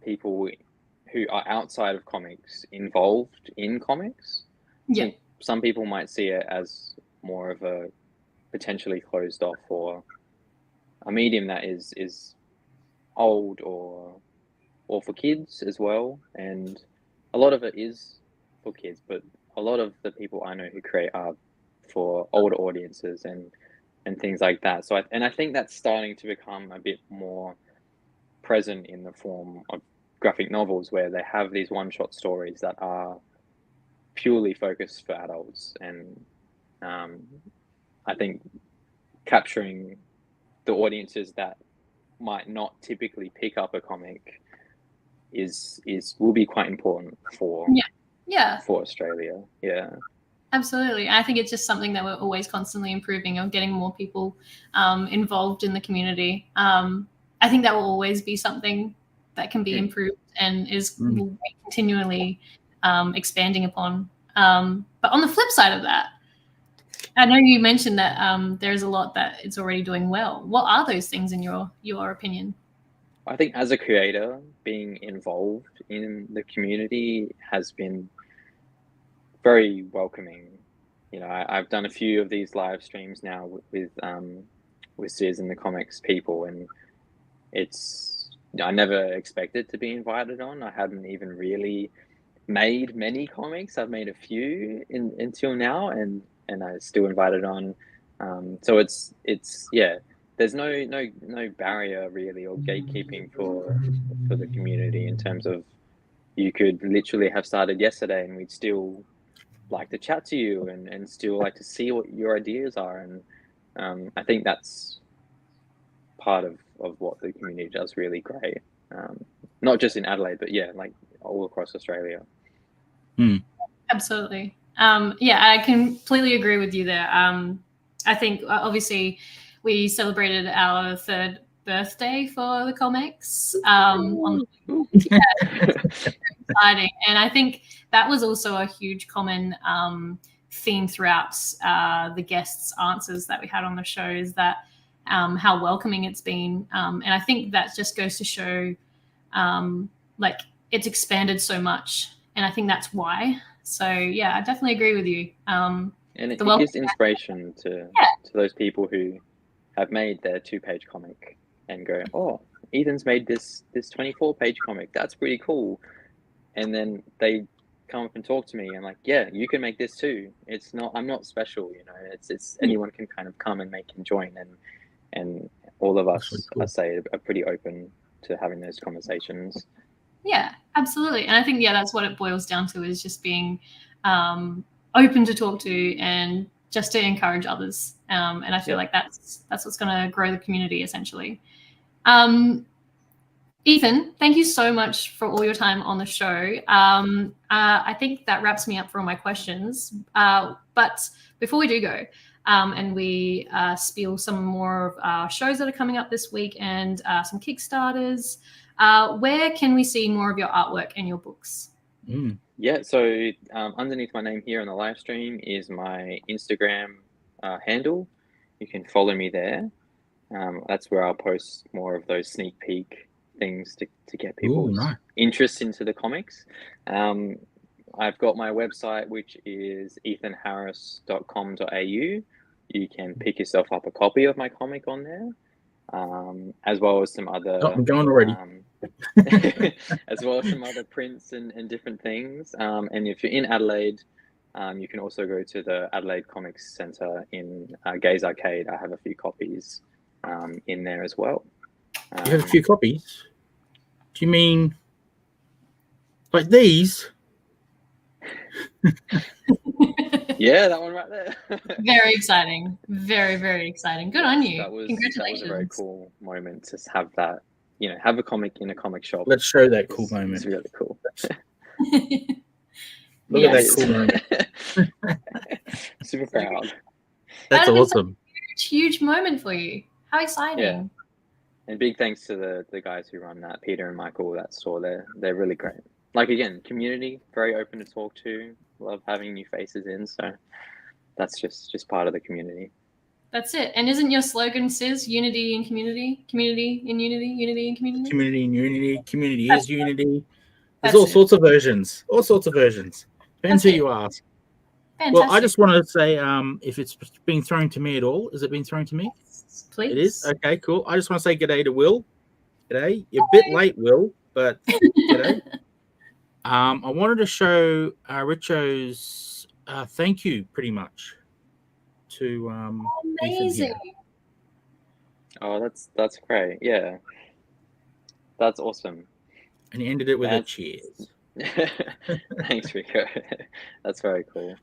C: people who are outside of comics involved in comics.
B: Yeah.
C: Some people might see it as more of a potentially closed off or a medium that is old or for kids as well. And a lot of it is for kids, but a lot of the people I know who create art for older audiences and things like that. So I think that's starting to become a bit more present in the form of graphic novels where they have these one-shot stories that are purely focused for adults. And I think capturing the audiences that might not typically pick up a comic will be quite important for Australia. Yeah.
B: Absolutely. I think it's just something that we're always constantly improving on, getting more people involved in the community. I think that will always be something that can be improved and is continually expanding upon. But on the flip side of that, I know you mentioned that there's a lot that it's already doing well. What are those things in your opinion?
C: I think as a creator, being involved in the community has been very welcoming. You know, I've done a few of these live streams now with Sis and the comics people, and I never expected to be invited on. I hadn't even really made many comics. I've made a few until now, and I still invited on. So it's yeah. There's no barrier really or gatekeeping for the community in terms of you could literally have started yesterday and we'd still like to chat to you and still like to see what your ideas are, and I think that's part of what the community does really great, not just in Adelaide but yeah, like all across Australia.
B: Absolutely. Yeah, I completely agree with you there. I think obviously we celebrated our 3rd birthday for the comics exciting, and I think that was also a huge common theme throughout the guests' answers that we had on the show, is that how welcoming it's been, and I think that just goes to show like it's expanded so much, and I think that's why. So yeah, I definitely agree with you.
C: And it gives inspiration to those people who have made their 2-page comic and go, oh, Ethan's made this 24-page comic. That's pretty cool. And then they come up and talk to me and like, yeah, you can make this too. I'm not special, you know. It's anyone can kind of come and make and join, and all of us, really cool. I say, are pretty open to having those conversations.
B: Yeah, absolutely. And I think that's what it boils down to, is just being open to talk to and just to encourage others. And I feel like that's what's going to grow the community essentially. Ethan, thank you so much for all your time on the show. I think that wraps me up for all my questions. But before we do go, and we spiel some more of our shows that are coming up this week and some Kickstarters, where can we see more of your artwork and your books?
C: Yeah, so underneath my name here on the live stream is my Instagram handle. You can follow me there. That's where I'll post more of those sneak peek things to get people's interest into the comics. I've got my website, which is ethanharris.com.au. You can pick yourself up a copy of my comic on there, as well as some other...
A: Oh, I'm going already.
C: as well as some other prints and different things. And if you're in Adelaide, you can also go to the Adelaide Comics Centre in Gaze Arcade. I have a few copies in there as well.
A: You have a few copies? Do you mean like these?
C: Yeah, that one right there.
B: Very exciting. Very, very exciting. Good on you. Congratulations.
C: That was a very cool moment to have that, you know, have a comic in a comic shop.
A: Let's show that cool moment.
C: It's really cool.
A: Look at that cool moment.
C: Super proud.
A: That's awesome.
B: Huge moment for you. How exciting.
C: Yeah. And big thanks to the guys who run that, Peter and Michael, that store. They're really great. Like, again, community, very open to talk to. Love having new faces in. So that's just part of the community.
B: That's it. And isn't your slogan, Sis, unity in community? Community in unity, unity in community?
A: Community in unity. Community is unity. There's all sorts of versions. All sorts of versions. Depends who you ask. Fantastic. Well, I just wanted to say, if it's being thrown to me at all, is it being thrown to me?
B: Please.
A: It is? Okay, cool. I just want to say g'day to Will. G'day. You're a bit late, Will, but g'day. I wanted to show Richo's thank you pretty much to
B: amazing.
C: Oh, that's great. Yeah. That's awesome.
A: And he ended it with a cheers.
C: Thanks, Richo. That's very cool.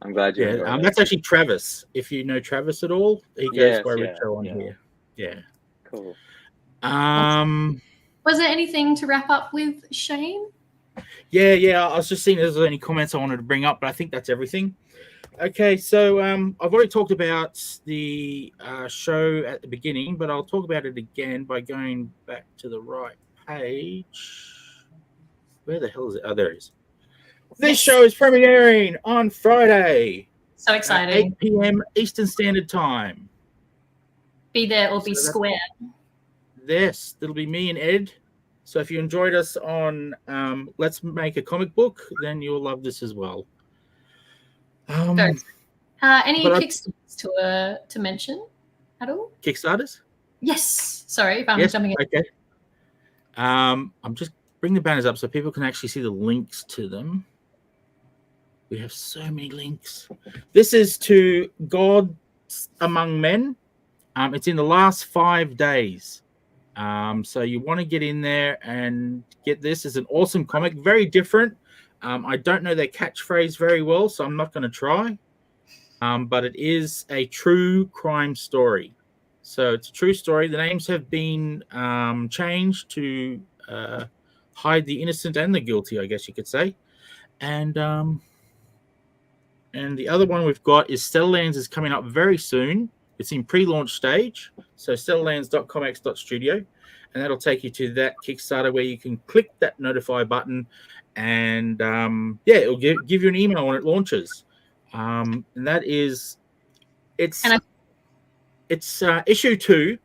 C: I'm glad you enjoyed it.
A: That's actually Travis. If you know Travis at all, he goes by Richo on here. Yeah.
C: Cool.
B: Was there anything to wrap up with, Shane?
A: Yeah. I was just seeing if there's any comments I wanted to bring up, but I think that's everything. Okay, so I've already talked about the show at the beginning, but I'll talk about it again by going back to the right page. Where the hell is it? Oh, there it is. This show is premiering on Friday.
B: So exciting.
A: 8 p.m. Eastern Standard Time.
B: Be there or be square.
A: this, it'll be me and Ed. So if you enjoyed us on Let's Make a Comic Book, then you'll love this as well.
B: Any
A: but
B: Kickstarters to mention at all?
A: Kickstarters?
B: Yes. Sorry if I'm jumping in.
A: Okay. I'm just bring the banners up so people can actually see the links to them. We have so many links. This is to Gods Among Men. It's in the last 5 days. So you want to get in there and get this. It's an awesome comic, very different. I don't know their catchphrase very well, so I'm not going to try. But it is a true crime story. So it's a true story. The names have been changed to hide the innocent and the guilty, I guess you could say. And the other one we've got is Stellar Lands is coming up very soon. It's in pre-launch stage. So stellarlands.comx.studio. And that'll take you to that Kickstarter where you can click that notify button. And it'll give you an email when it launches. And that is, it's issue 2.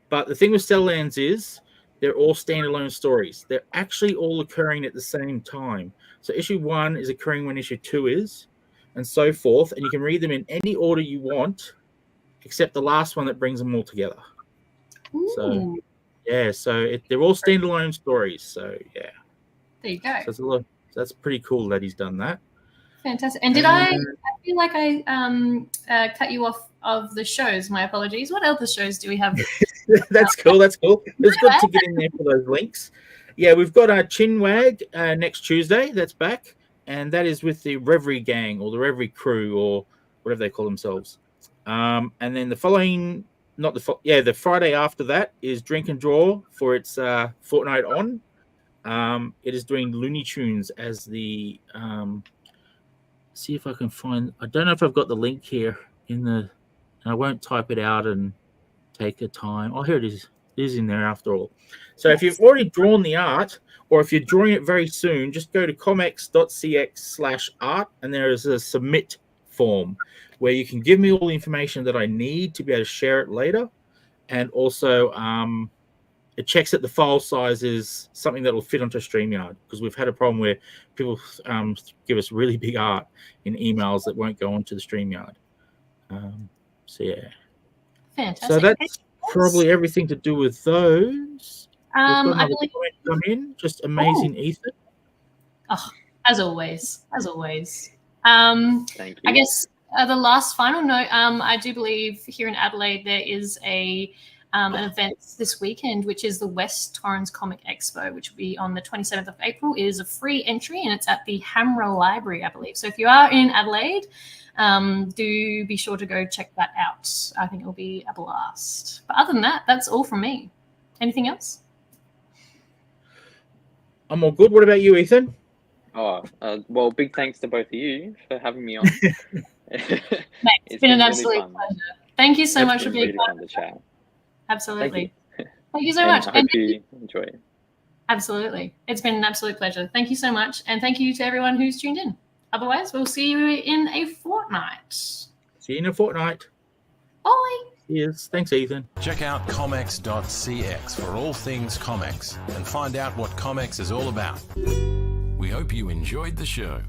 A: But the thing with Stellar Lands is they're all standalone stories. They're actually all occurring at the same time. So issue 1 is occurring when issue 2 is, and so forth. And you can read them in any order you want, except the last one that brings them all together.
B: Ooh.
A: So, yeah, they're all standalone stories. So, yeah.
B: There you go.
A: So that's pretty cool that he's done that.
B: Fantastic. And I feel like I cut you off of the shows. My apologies. What other shows do we have?
A: That's cool. It's good to get in there for those links. Yeah, we've got our Chinwag next Tuesday. That's back. And that is with the Reverie Gang or the Reverie Crew or whatever they call themselves. And then the Friday after that is Drink and Draw for its fortnight on. It is doing Looney Tunes as the... see if I can find... I don't know if I've got the link here in the... I won't type it out and take a time. Oh, here it is. It is in there after all. So if you've already drawn the art, or if you're drawing it very soon, just go to comx.cx/art, and there is a submit form where you can give me all the information that I need to be able to share it later. And also, it checks that the file size is something that will fit onto StreamYard, because we've had a problem where people give us really big art in emails that won't go onto the StreamYard. So, yeah.
B: Fantastic.
A: So that's probably everything to do with those.
B: I believe
A: come in. Just amazing, Ethan.
B: Oh, as always.
C: Thank you.
B: I guess the last final note. I do believe here in Adelaide there is an event this weekend, which is the West Torrens Comic Expo, which will be on the 27th of April. It is a free entry, and it's at the Hamra Library, I believe. So if you are in Adelaide, do be sure to go check that out. I think it'll be a blast. But other than that, that's all from me. Anything else?
A: I'm all good. What about you, Ethan?
C: Oh, well, big thanks to both of you for having me on.
B: It's been an absolute pleasure. Thank you so much for being
C: fun to chat.
B: Absolutely. Thank you so much.
C: I hope you enjoy it.
B: Absolutely. It's been an absolute pleasure. Thank you so much. And thank you to everyone who's tuned in. Otherwise, we'll see you in a fortnight.
A: See you in a fortnight.
B: Bye.
A: Yes. Thanks, Ethan.
D: Check out comx.cx for all things comics and find out what comics is all about. We hope you enjoyed the show.